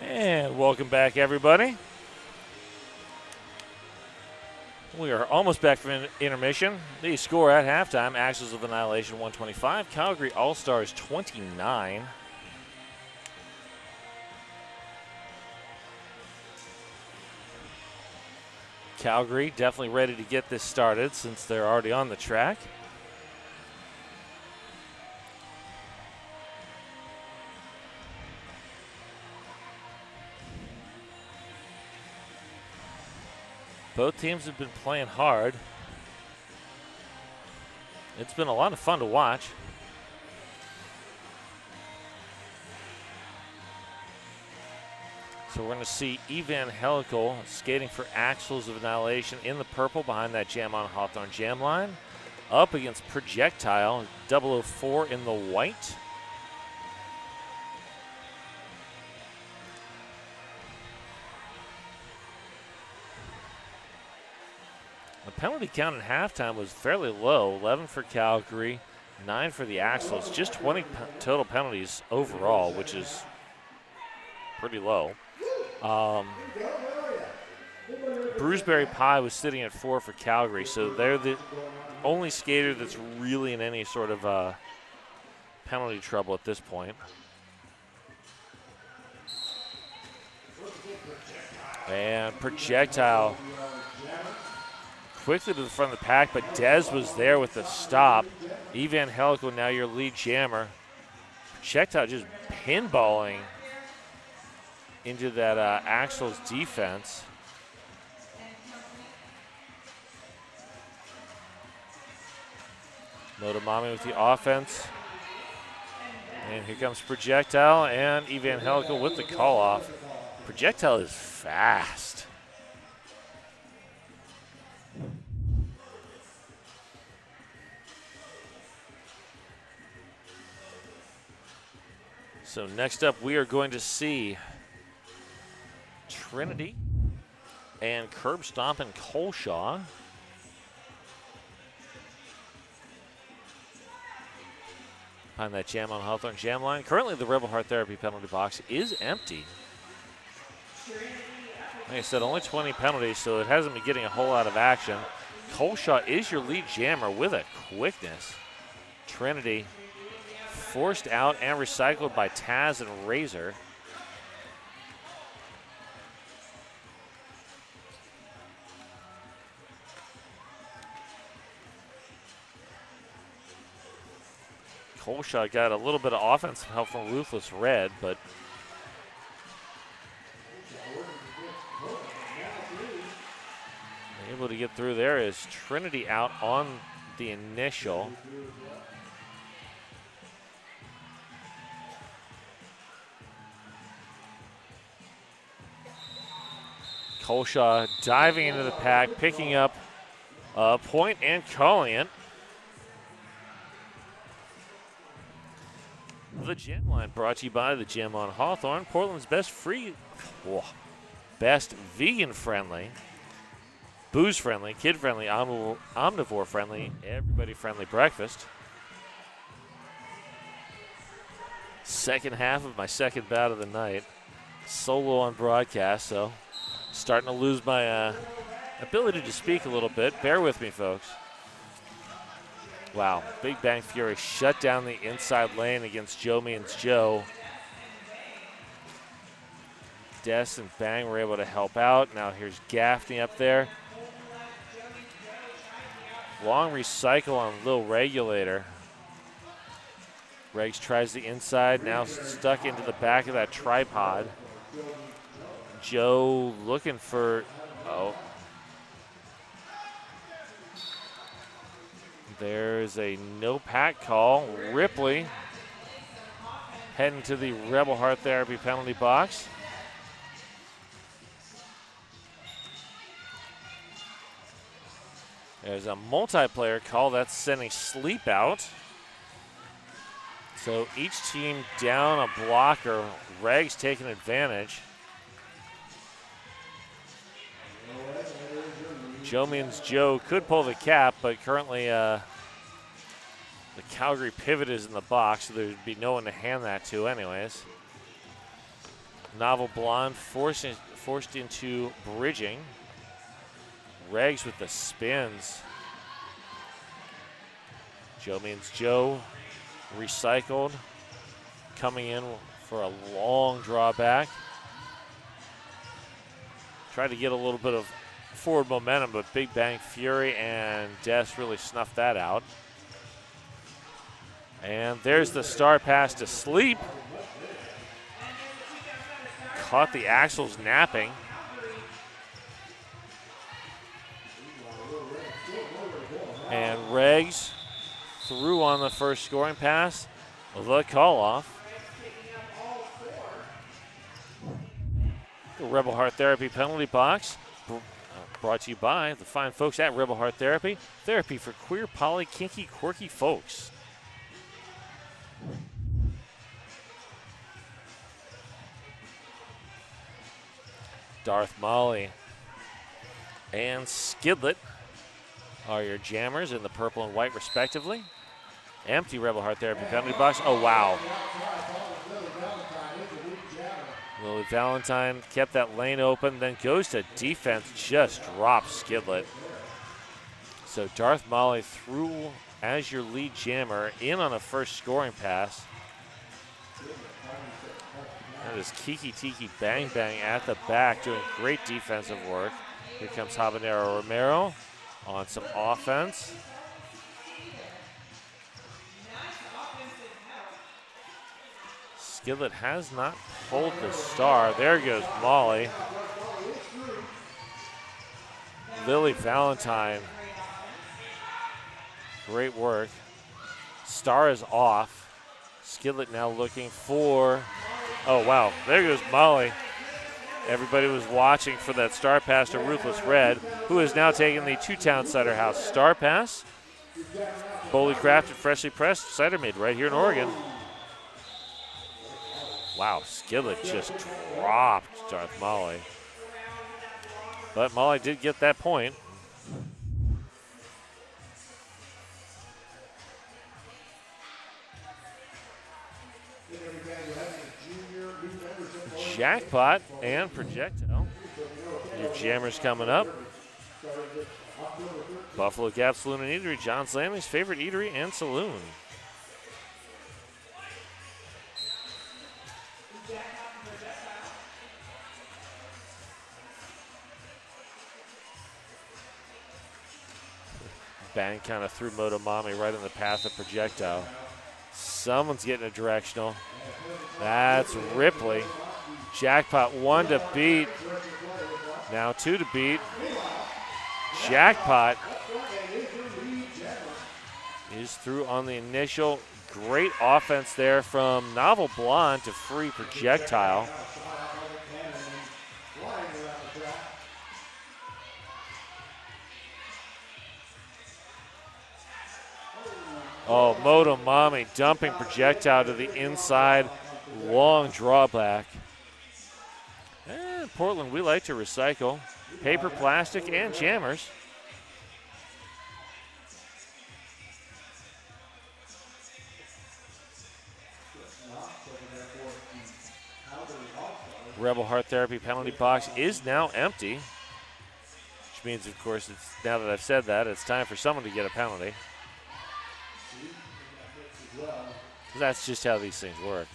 And welcome back, everybody. We are almost back from intermission. The score at halftime, Axles of Annihilation 125, Calgary All-Stars 29. Calgary definitely ready to get this started since they're already on the track. Both teams have been playing hard. It's been a lot of fun to watch. So we're going to see Evangelical skating for Axles of Annihilation in the purple behind that Jam on Hawthorne jam line. Up against Projectile 004 in the white. The penalty count at halftime was fairly low, 11 for Calgary, 9 for the Axles, just 20 total penalties overall, which is pretty low. Bruceberry Pie was sitting at 4 for Calgary, so they're the only skater that's really in any sort of penalty trouble at this point. And Projectile quickly to the front of the pack, but Dez was there with the stop. Evangelical now your lead jammer. Projectile just pinballing into that Axles defense. Motomami with the offense. And here comes Projectile and Evangelical with the call off. Projectile is fast. So next up, we are going to see Trinity and Curb Stomp and Coleshaw. Behind that Jam on Hawthorne jam line. Currently, the Rebel Heart Therapy penalty box is empty. Like I said, only 20 penalties, so it hasn't been getting a whole lot of action. Coleshaw is your lead jammer with a quickness. Trinity forced out and recycled by Taz and Razor. Coleshaw got a little bit of offensive help from Ruthless Red, but able to get through there is Trinity out on the initial. Coleshaw diving into the pack, picking up a point and calling it. The Jam Line brought to you by the Jam on Hawthorne, Portland's best vegan-friendly, booze-friendly, kid-friendly, omnivore-friendly, everybody-friendly breakfast. Second half of my second bout of the night, solo on broadcast, so starting to lose my ability to speak a little bit. Bear with me, folks. Wow, Big Bang Fury shut down the inside lane against Joe Means Joe. Des and Bang were able to help out. Now here's Gaffney up there. Long recycle on Lil Regulator. Regs tries the inside, now stuck into the back of that tripod. Joe looking for, there's a no pack call. Ripley heading to the Rebel Heart Therapy penalty box. There's a multiplayer call that's sending Sleep out. So each team down a blocker. Regs taking advantage. Joe means Joe could pull the cap, but currently the Calgary pivot is in the box, so there'd be no one to hand that to anyways. Novel Blonde forced into bridging. Regs with the spins. Joe means Joe recycled, coming in for a long drawback. Tried to get a little bit of forward momentum, but Big Bang Fury and Des really snuffed that out. And there's the star pass to Sleep. Caught the Axles napping. And Regs through on the first scoring pass. The call off. The Rebel Heart Therapy penalty box. Brought to you by the fine folks at Rebel Heart Therapy. Therapy for queer, poly, kinky, quirky folks. Darth Molly and Skidlet are your jammers in the purple and white respectively. Empty Rebel Heart Therapy penalty box. Oh, wow. Lily Valentine kept that lane open, then goes to defense, just drops Skidlet. So Darth Molly through as your lead jammer in on a first scoring pass. That is Kiki Tiki Bang Bang at the back doing great defensive work. Here comes Habanero Romero on some offense. Skidlet has not pulled the star. There goes Molly. Lily Valentine. Great work. Star is off. Skidlet now looking for, oh wow, there goes Molly. Everybody was watching for that star pass to Ruthless Red, who is now taking the two-town cider house star pass. Boldly crafted, freshly pressed, cider made right here in Oregon. Wow, Skidlet just dropped Darth Molly. But Molly did get that point. Jackpot and Projectile. Your jammers coming up. Buffalo Gap Saloon and Eatery, John's Landing's favorite eatery and saloon. Bang kind of threw Motomami right in the path of Projectile. Someone's getting a directional. That's Ripley. Jackpot 1 to beat. Now 2 to beat. Jackpot is through on the initial. Great offense there from Novel Blonde to free Projectile. Oh, Motomami dumping Projectile to the inside. Long drawback. And Portland, we like to recycle paper, plastic, and jammers. Rebel Heart Therapy penalty box is now empty, which means, of course, it's, now that I've said that, it's time for someone to get a penalty. That's just how these things work.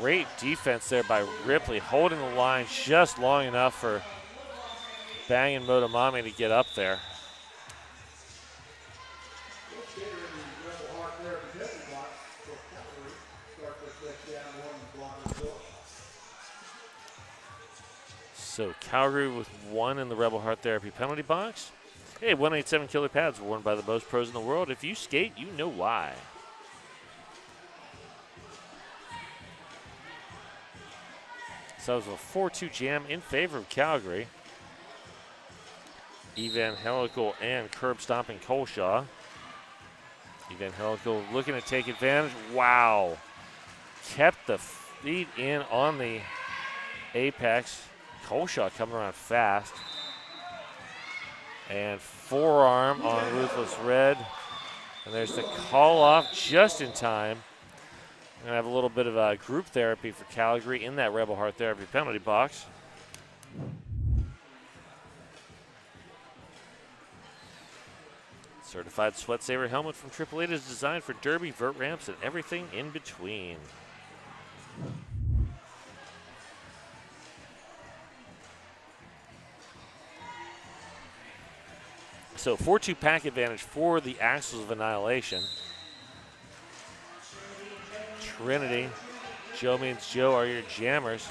Great defense there by Ripley, holding the line just long enough for Bang and Motomami to get up there. So Calgary with 1 in the Rebel Heart Therapy penalty box. Hey, 187 killer pads worn by the most pros in the world. If you skate, you know why. So it was a 4-2 jam in favor of Calgary. Evangelical and curb stomping Colshaw. Evangelical looking to take advantage. Wow. Kept the feet in on the apex. Colshaw coming around fast. And forearm on Ruthless Red. And there's the call off just in time. We're going to have a little bit of a group therapy for Calgary in that Rebel Heart Therapy penalty box. Certified Sweat Saver helmet from AAA is designed for derby, vert ramps, and everything in between. So 4-2 pack advantage for the Axles of Annihilation. Trinity, Joe Means Joe are your jammers.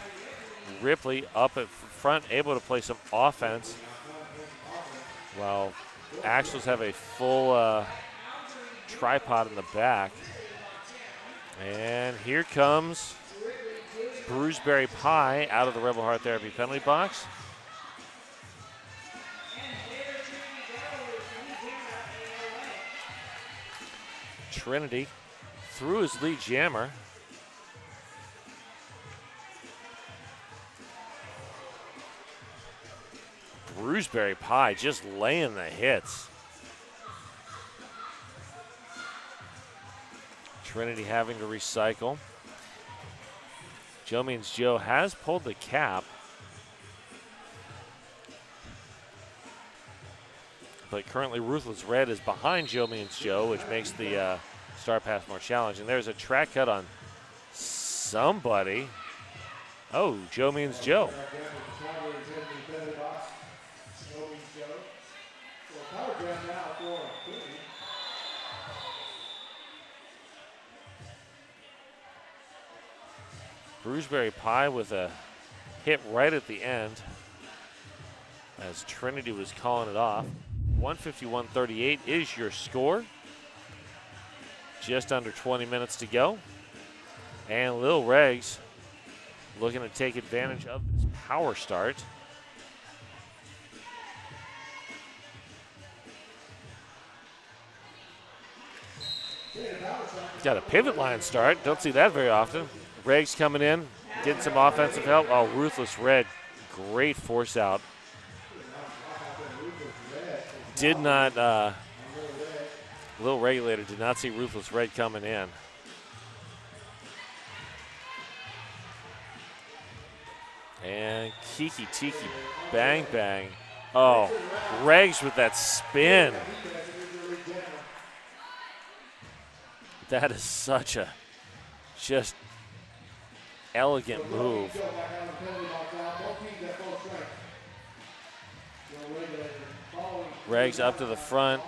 Ripley up at front, able to play some offense, while Axles have a full tripod in the back. And here comes Bruiseberry Pie out of the Rebel Heart Therapy penalty box. Trinity through his lead jammer. Bruiseberry Pie just laying the hits. Trinity having to recycle. Joe Means Joe has pulled the cap. But currently Ruthless Red is behind Joe Means Joe, which makes the Star Pass more challenging. There's a track cut on somebody. Oh, Joe Means Joe. Bruiseberry Pie with a hit right at the end as Trinity was calling it off. 151-38 is your score. Just under 20 minutes to go. And Lil Regs looking to take advantage of this power start. Got a pivot line start. Don't see that very often. Regs coming in, getting some offensive help. Oh, Ruthless Red, great force out. Did not, Lil Regulator did not see Ruthless Red coming in. And Kiki Tiki Bang Bang. Oh, Regs with that spin. That is such a just elegant move. Regs up to the front.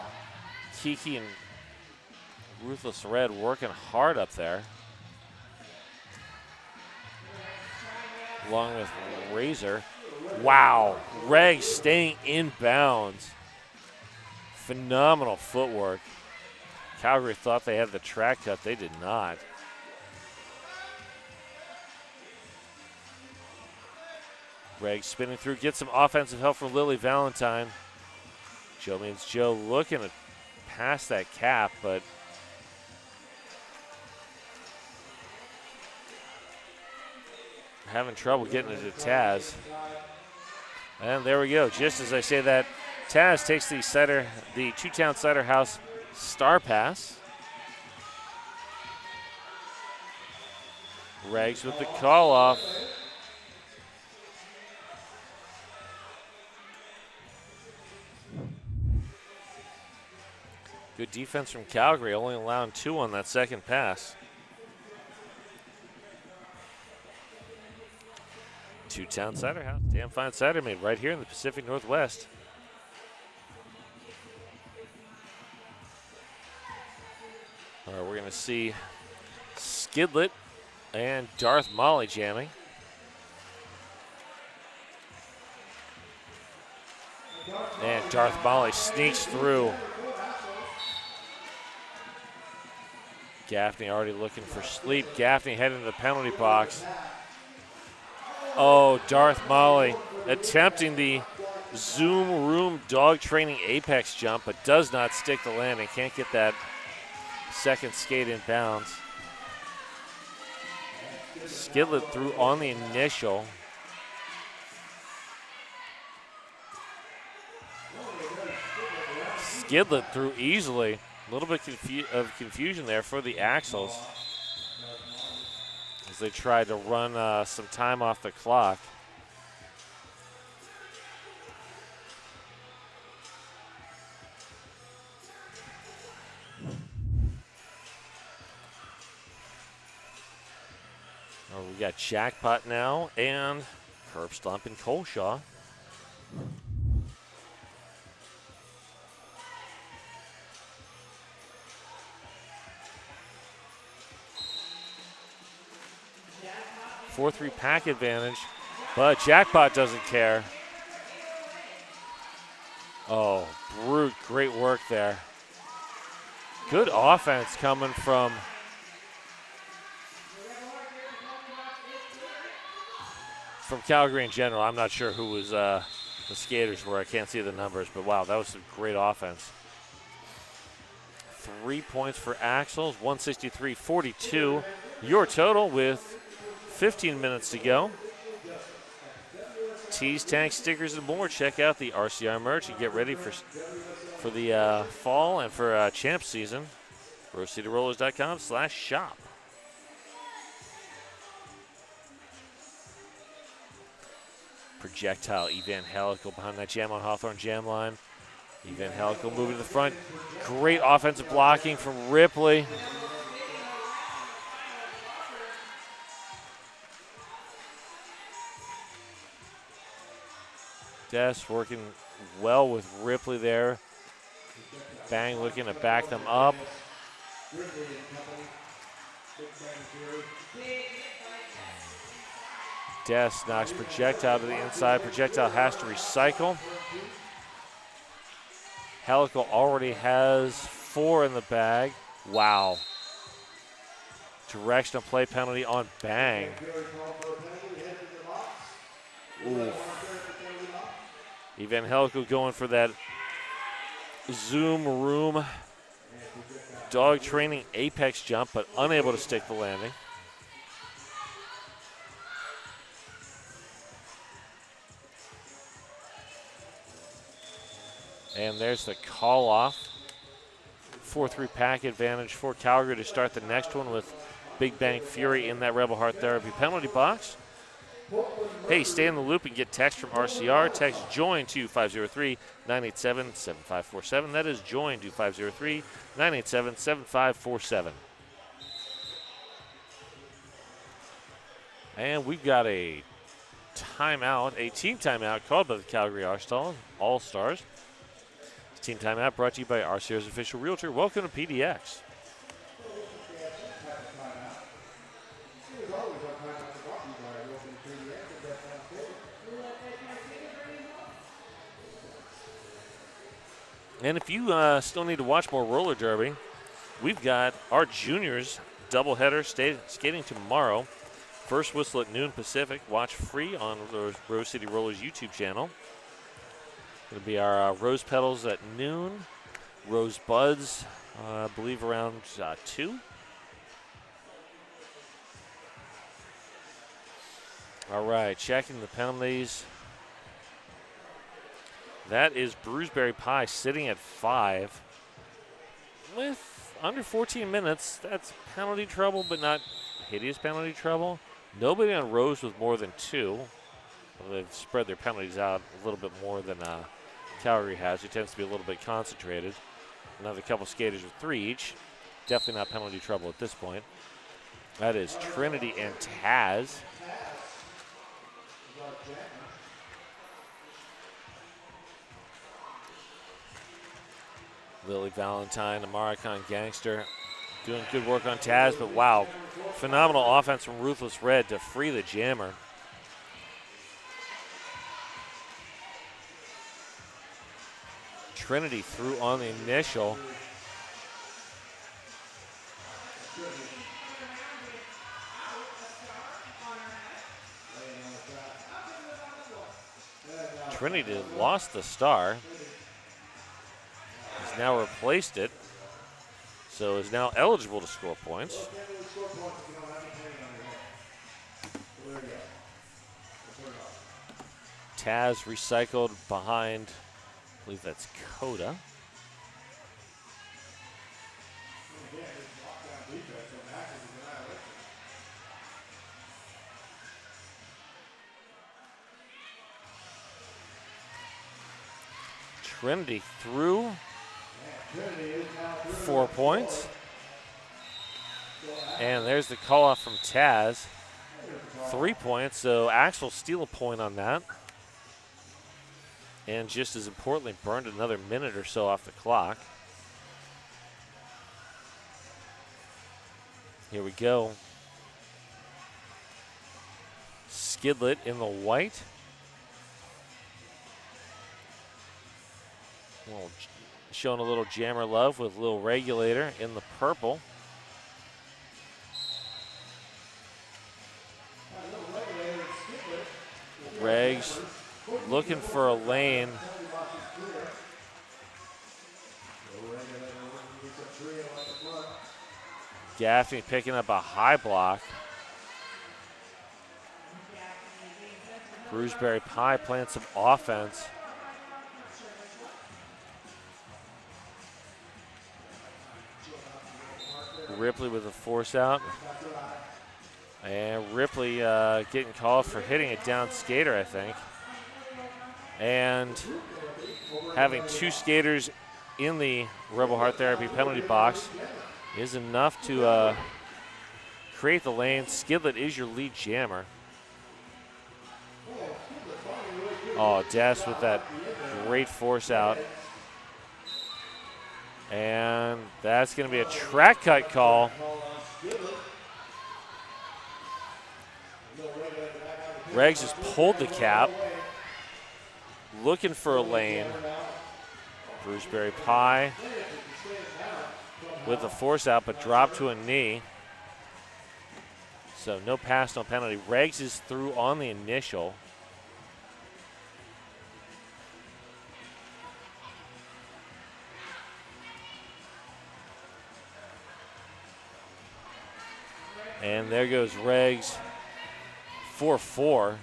Kiki and Ruthless Red working hard up there. Along with Razor. Wow, Regs staying in bounds. Phenomenal footwork. Calgary thought they had the track cut. They did not. Regs spinning through, get some offensive help from Lily Valentine. Joe Means Joe looking to pass that cap, but having trouble getting it to Taz. And there we go. Just as I say that, Taz takes the Two-Town Cider House Star Pass. Regs with the call off. Good defense from Calgary, only allowing 2 on that second pass. Two-Town Cider House. Damn fine cider made right here in the Pacific Northwest. All right, we're going to see Skidlet and Darth Molly jamming. And Darth Molly sneaks through. Gaffney already looking for sleep. Gaffney heading to the penalty box. Oh, Darth Molly attempting the Zoom Room dog training apex jump, but does not stick the landing. Can't get that second skate in bounds. Skidlet through on the initial. Skidlet through easily. A little bit of confusion there for the Axles as they tried to run some time off the clock. Oh, we got Jackpot now and Curb Stomp and Coleshaw. Four 3 pack advantage, but Jackpot doesn't care. Oh, Brute, great work there. Good offense coming from Calgary in general. I'm not sure who was the skaters were. I can't see the numbers, but wow, that was some great offense. 3 points for Axles, 163-42. Your total with 15 minutes to go. Tees, tanks, stickers, and more. Check out the RCR merch and get ready for the fall and for champ season. RoseCityRollers.com/shop. Projectile Evangelical behind that jam on Hawthorne jam line. Evangelical moving to the front. Great offensive blocking from Ripley. Des working well with Ripley there. Bang looking to back them up. Des knocks Projectile to the inside. Projectile has to recycle. Helical already has 4 in the bag. Wow. Directional play penalty on Bang. Oof. Evangelical going for that Zoom Room dog training apex jump, but unable to stick the landing. And there's the call off. 4-3 pack advantage for Calgary to start the next one with Big Bang Fury in that Rebel Heart Therapy penalty box. Hey, stay in the loop and get text from RCR. Text JOIN to 503-987-7547. That is JOIN to 503-987-7547. And we've got a timeout, a team timeout called by the Calgary All-Stars. Team timeout brought to you by RCR's official realtor. Welcome to PDX. And if you still need to watch more roller derby, we've got our juniors doubleheader skating tomorrow. First whistle at noon Pacific. Watch free on the Rose City Rollers YouTube channel. It'll be our Rose Petals at noon. Rose Buds, I believe around 2. All right, checking the penalties. That is Bruiseberry Pie sitting at 5. With under 14 minutes, that's penalty trouble, but not hideous penalty trouble. Nobody on Rose with more than 2. Well, they've spread their penalties out a little bit more than Calgary has, who tends to be a little bit concentrated. Another couple skaters with 3 each. Definitely not penalty trouble at this point. That is Trinity and Taz. Lily Valentine, American Gangster, doing good work on Taz, but wow, phenomenal offense from Ruthless Red to free the jammer. Trinity threw on the initial. Trinity lost the star. He's now replaced it, so is now eligible to score points. Taz recycled behind, I believe that's Coda. Trinity threw 4 points. And there's the call off from Taz. 3 points, so Axel steal a point on that. And just as importantly, burned another minute or so off the clock. Here we go. Skidlet in the white. Well, showing a little jammer love with a little regulator in the purple. Regs looking for a lane. Gaffney picking up a high block. Bruceberry Pie playing some offense. Ripley with a force out. And Ripley getting called for hitting a down skater, I think. And having 2 skaters in the Rebel Heart Therapy penalty box is enough to create the lane. Skidlet is your lead jammer. Oh, Des with that great force out. And that's going to be a track cut call. Regs has pulled the cap, looking for a lane. Bruceberry Pie with the force out, but dropped to a knee. So no pass, no penalty. Regs is through on the initial. And there goes Regs, 4-4.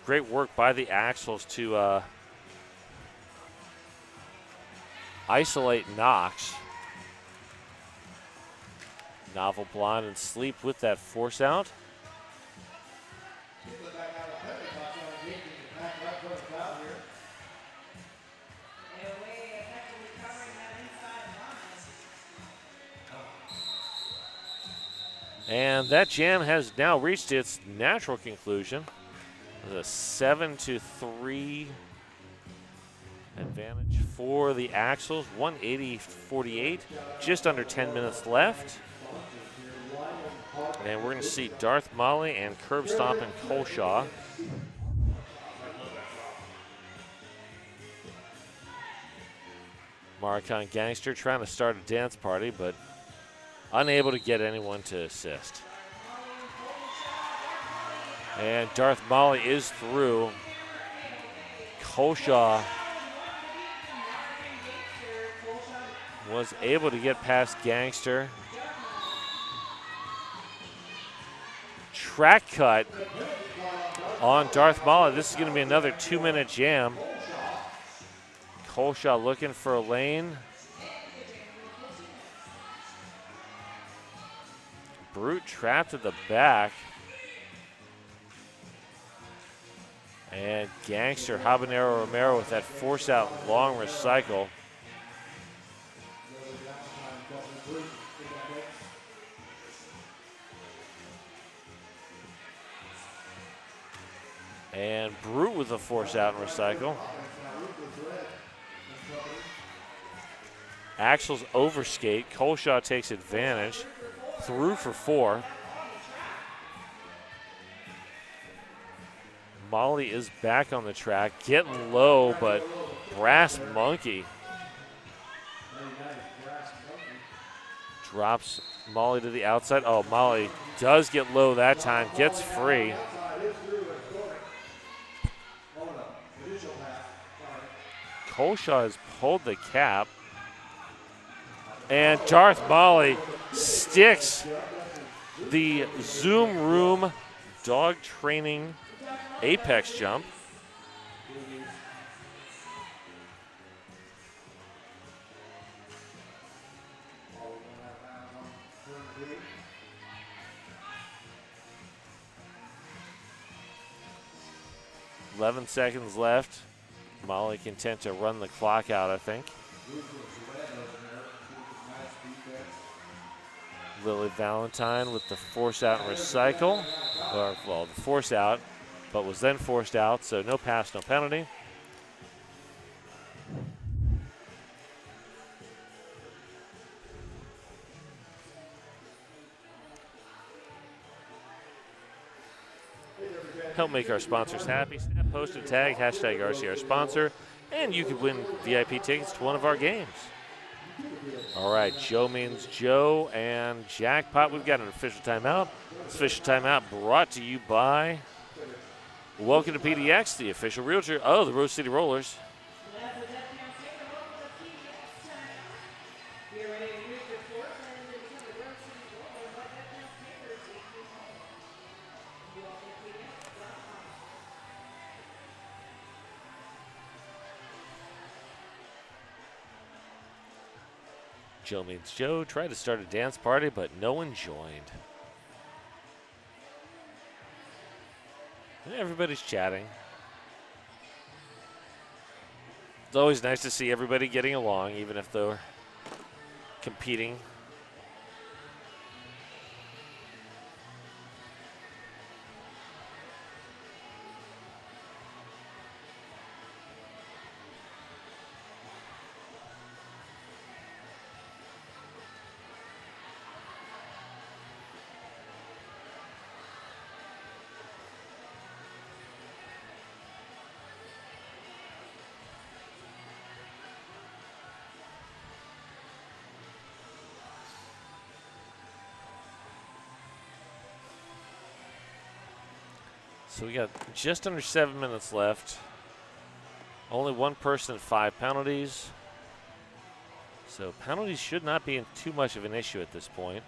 Great work by the Axles to isolate Knox. Novel Blonde and Sleep with that force out. And that jam has now reached its natural conclusion. The 7-3 advantage for the Axles. 180-48, just under 10 minutes left. And we're going to see Darth Molly and Curb Stomp and Colshaw. Maricon Gangster trying to start a dance party, but unable to get anyone to assist. And Darth Molly is through. Colshaw was able to get past Gangster. Track cut on Darth Molly. This is going to be another 2-minute jam. Colshaw looking for a lane. Brute trapped at the back. And Gangster Habanero Romero with that force out long recycle. And Brute with a force out and recycle. Axles overskate. Coleshaw takes advantage. Through for 4. Molly is back on the track. Getting low, but Brass Monkey drops Molly to the outside. Oh, Molly does get low that time. Gets free. Coleshaw has pulled the cap. And Darth Molly sticks the Zoom Room dog training apex jump. $11 seconds left. Molly content to run the clock out, I think. Lily Valentine with the force out and recycle. Or, well, the force out, but was then forced out, so no pass, no penalty. Help make our sponsors happy. Snap, post, and tag, hashtag RCR sponsor, and you could win VIP tickets to one of our games. All right, Joe means Joe and Jackpot. We've got an official timeout. This official timeout brought to you by Welcome to PDX, the official realtor of the Rose City Rollers. Joe means Joe tried to start a dance party, but no one joined. Everybody's chatting. It's always nice to see everybody getting along, even if they're competing. So we got just under 7 minutes left. Only one person at 5 penalties. So penalties should not be too much of an issue at this point.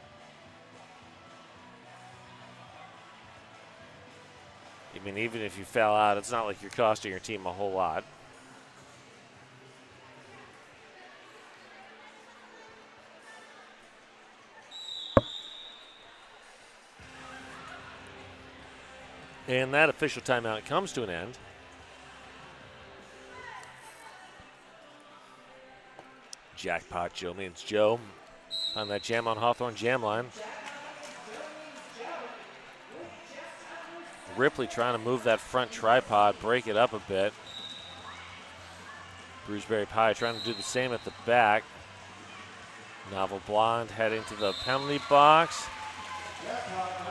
I mean, even if you foul out, it's not like you're costing your team a whole lot. And that official timeout comes to an end. Jackpot, Joe means Joe on that jam on Hawthorne jam line. Ripley trying to move that front tripod, break it up a bit. Bruceberry Pie trying to do the same at the back. Novel Blonde heading to the penalty box.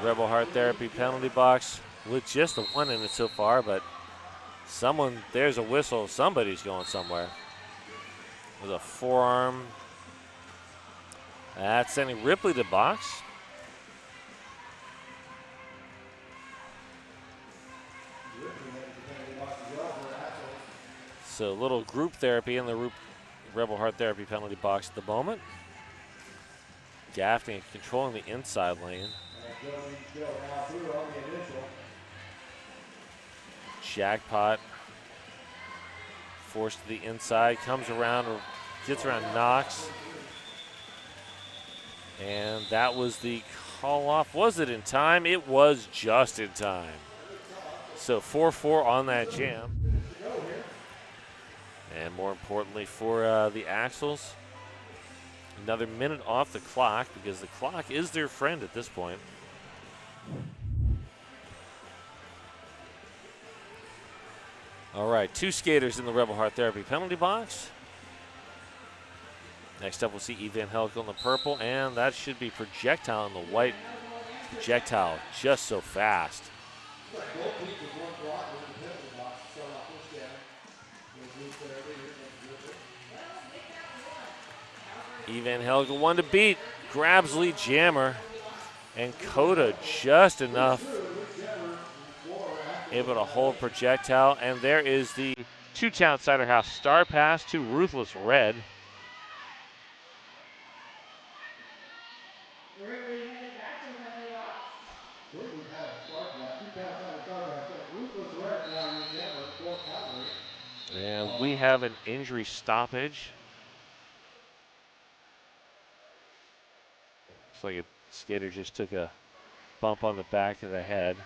Rebel Heart Therapy penalty box with just the one in it so far, but there's a whistle. Somebody's going somewhere. With a forearm. That's sending Ripley to box. So a little group therapy in the Rebel Heart Therapy penalty box at the moment. Gaffney controlling the inside lane. Jackpot forced to the inside, comes around, or gets around Knox. And that was the call off. Was it in time? It was just in time. So 4-4 on that jam. And more importantly for the Axles, another minute off the clock because the clock is their friend at this point. All right, 2 skaters in the Rebel Heart Therapy penalty box. Next up, we'll see Evan Helkel in the purple, and that should be Projectile in the white. Projectile just so fast. Evan Helkel one to beat, grabs lead jammer, and Coda just enough able to hold Projectile, and there is the Two-Town Cider House Star Pass to Ruthless Red. And we have an injury stoppage. Looks like a skater just took a bump on the back of the head.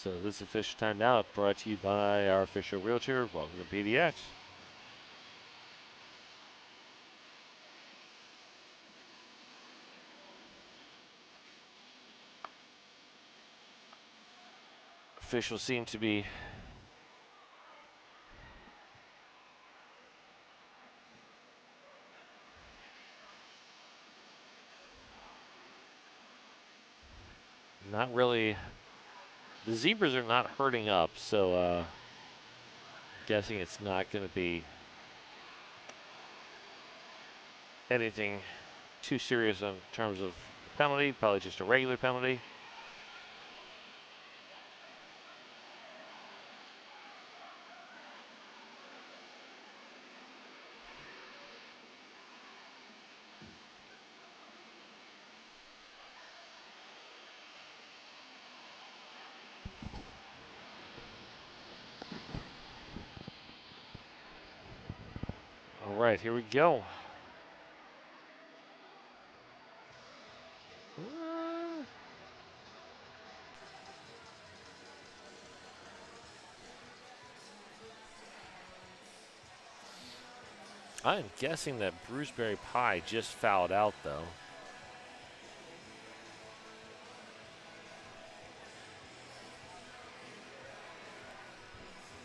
So this official timeout brought to you by our official realtor. Welcome to PDX. Officials seem to be not really. The Zebras are not hurting up, so guessing it's not going to be anything too serious in terms of penalty. Probably just a regular penalty. All right, here we go. I'm guessing that Bruceberry Pie just fouled out, though.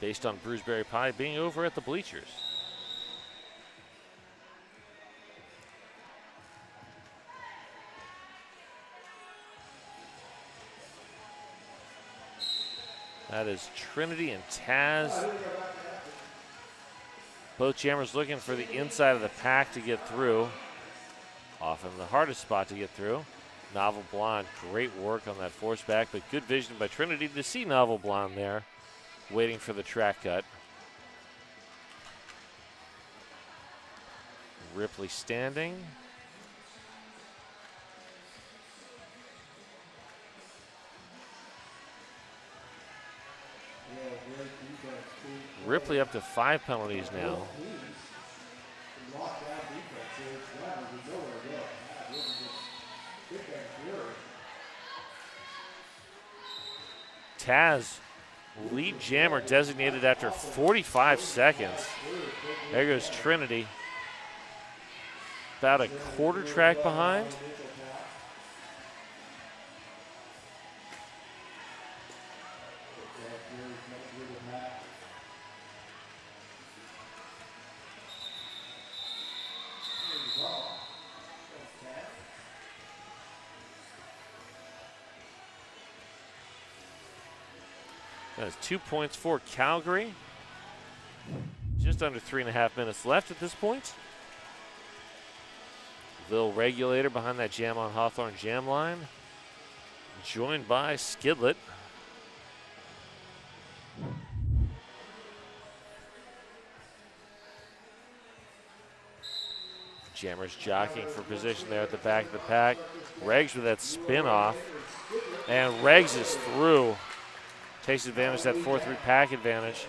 Based on Bruceberry Pie being over at the bleachers. That is Trinity and Taz. Both jammers looking for the inside of the pack to get through. Often the hardest spot to get through. Novel Blonde, great work on that force back, but good vision by Trinity to see Novel Blonde there, waiting for the track cut. Ripley standing. Ripley up to 5 penalties now. Taz, lead jammer designated after 45 seconds. There goes Trinity. About a quarter track behind. That's 2 points for Calgary. Just under 3.5 minutes left at this point. Little regulator behind that jam on Hawthorne jam line. Joined by Skidlet. Jammers jockeying for position there at the back of the pack. Regs with that spin off. And Regs is through. Takes advantage of that 4-3 pack advantage.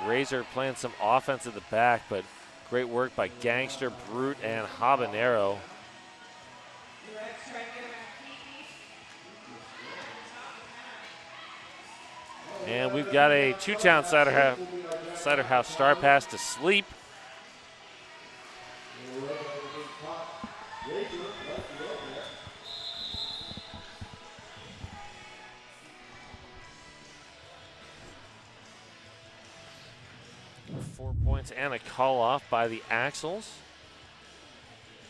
Razor playing some offense at the back, but great work by Gangster, Brute, and Habanero. And we've got a two-town Cider House Star Pass to Sleep. And a call off by the Axles.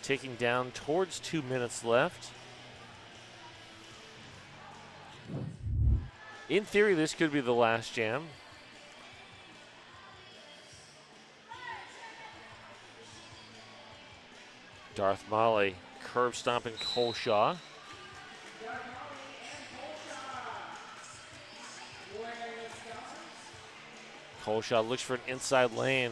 Ticking down towards 2 minutes left. In theory, this could be the last jam. Darth Molly curb stomping Coleshaw. Coleshaw looks for an inside lane.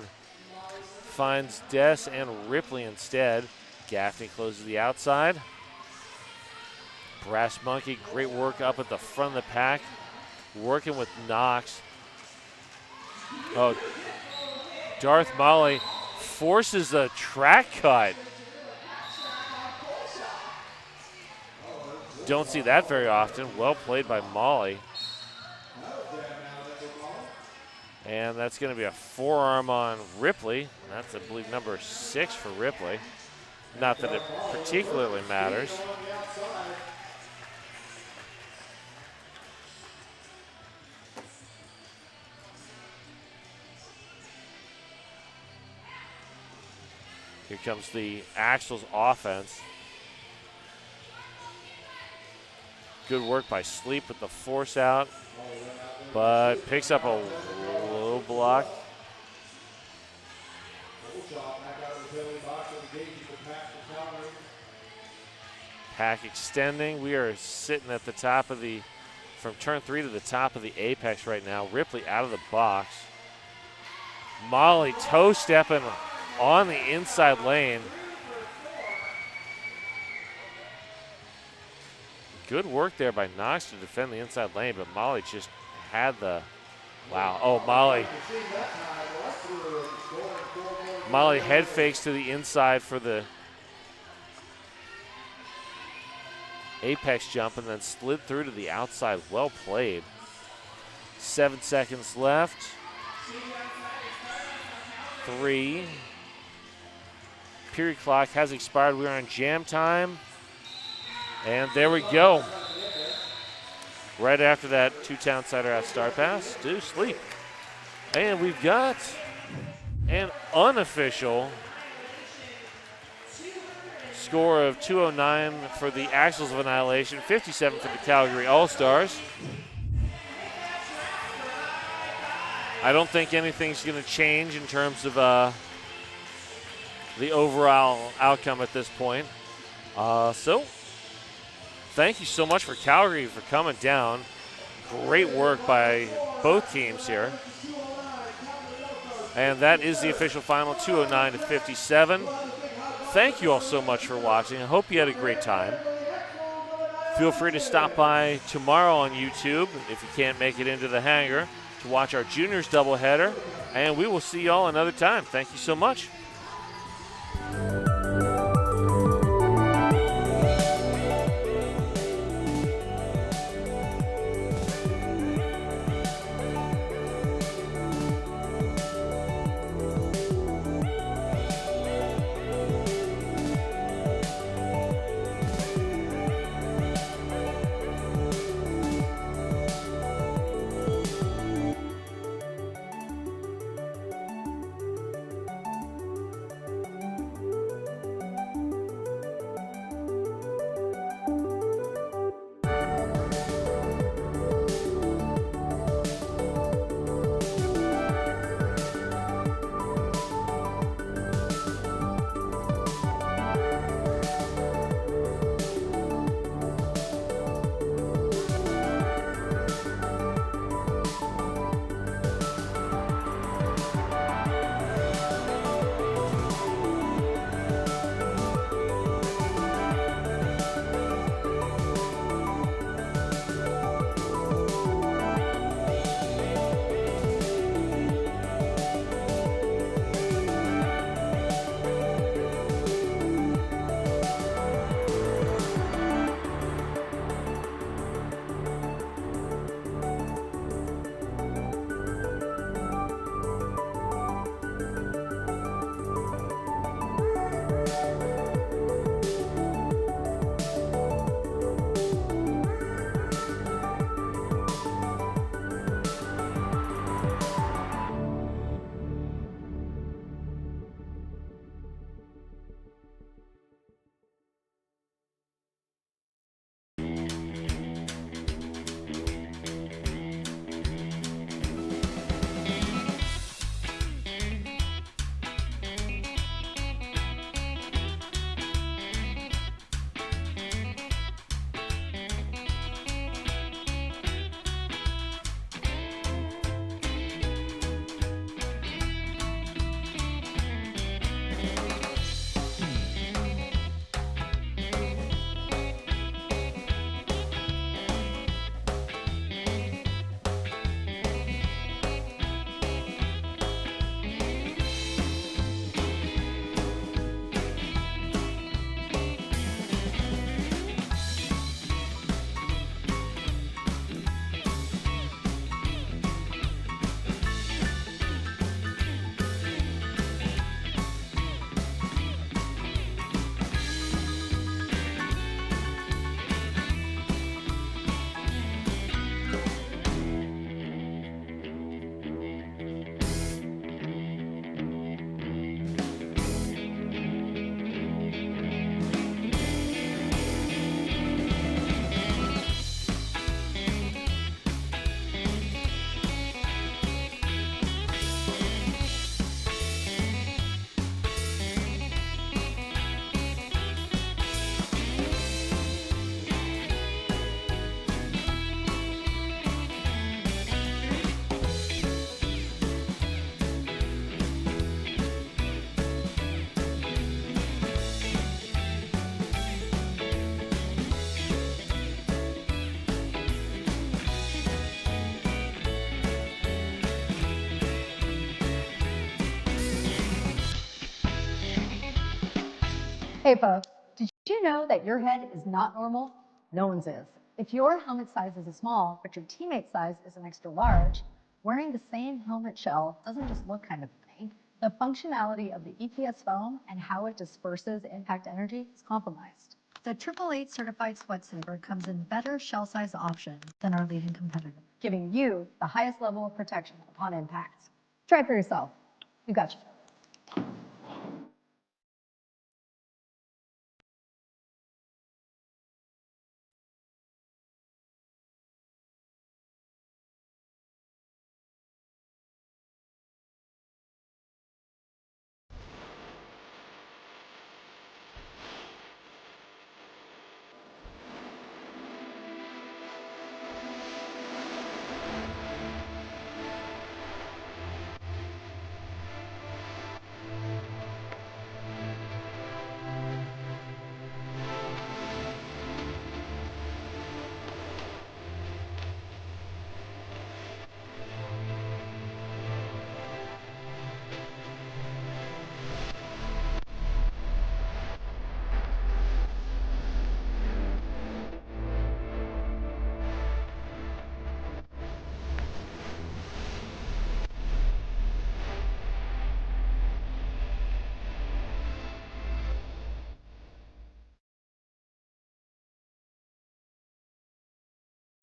Finds Des and Ripley instead. Gaffney closes the outside. Brass Monkey, great work up at the front of the pack. Working with Knox. Oh, Darth Molly forces a track cut. Don't see that very often. Well played by Molly. And that's going to be a forearm on Ripley. That's, I believe, number 6 for Ripley. Not that it particularly matters. Here comes the Axles offense. Good work by Sleep with the force out, but picks up a low block. Pack extending. We are sitting at the top of the, from turn 3 to the top of the apex right now. Ripley out of the box. Molly toe stepping on the inside lane. Good work there by Knox to defend the inside lane, but Molly just had the, wow. Oh, Molly head fakes to the inside for the apex jump and then slid through to the outside. Well played. 7 seconds left. 3. Period clock has expired. We are on jam time. And there we go. Right after that, two-town Cider House Star Pass to Sleep. And we've got an unofficial score of 209 for the Axles of Annihilation, 57 for the Calgary All-Stars. I don't think anything's going to change in terms of the overall outcome at this point. So, thank you so much for Calgary for coming down. Great work by both teams here. And that is the official final, 209 to 57. Thank you all so much for watching. I hope you had a great time. Feel free to stop by tomorrow on YouTube if you can't make it into the hangar to watch our juniors doubleheader. And we will see you all another time. Thank you so much. Hey folks, did you know that your head is not normal? No one's is. If your helmet size is a small, but your teammate size is an extra large, wearing the same helmet shell doesn't just look kind of funny. The functionality of the EPS foam and how it disperses impact energy is compromised. The 888 certified sweat saver comes in better shell size option than our leading competitor, giving you the highest level of protection upon impact. Try it for yourself. We got you.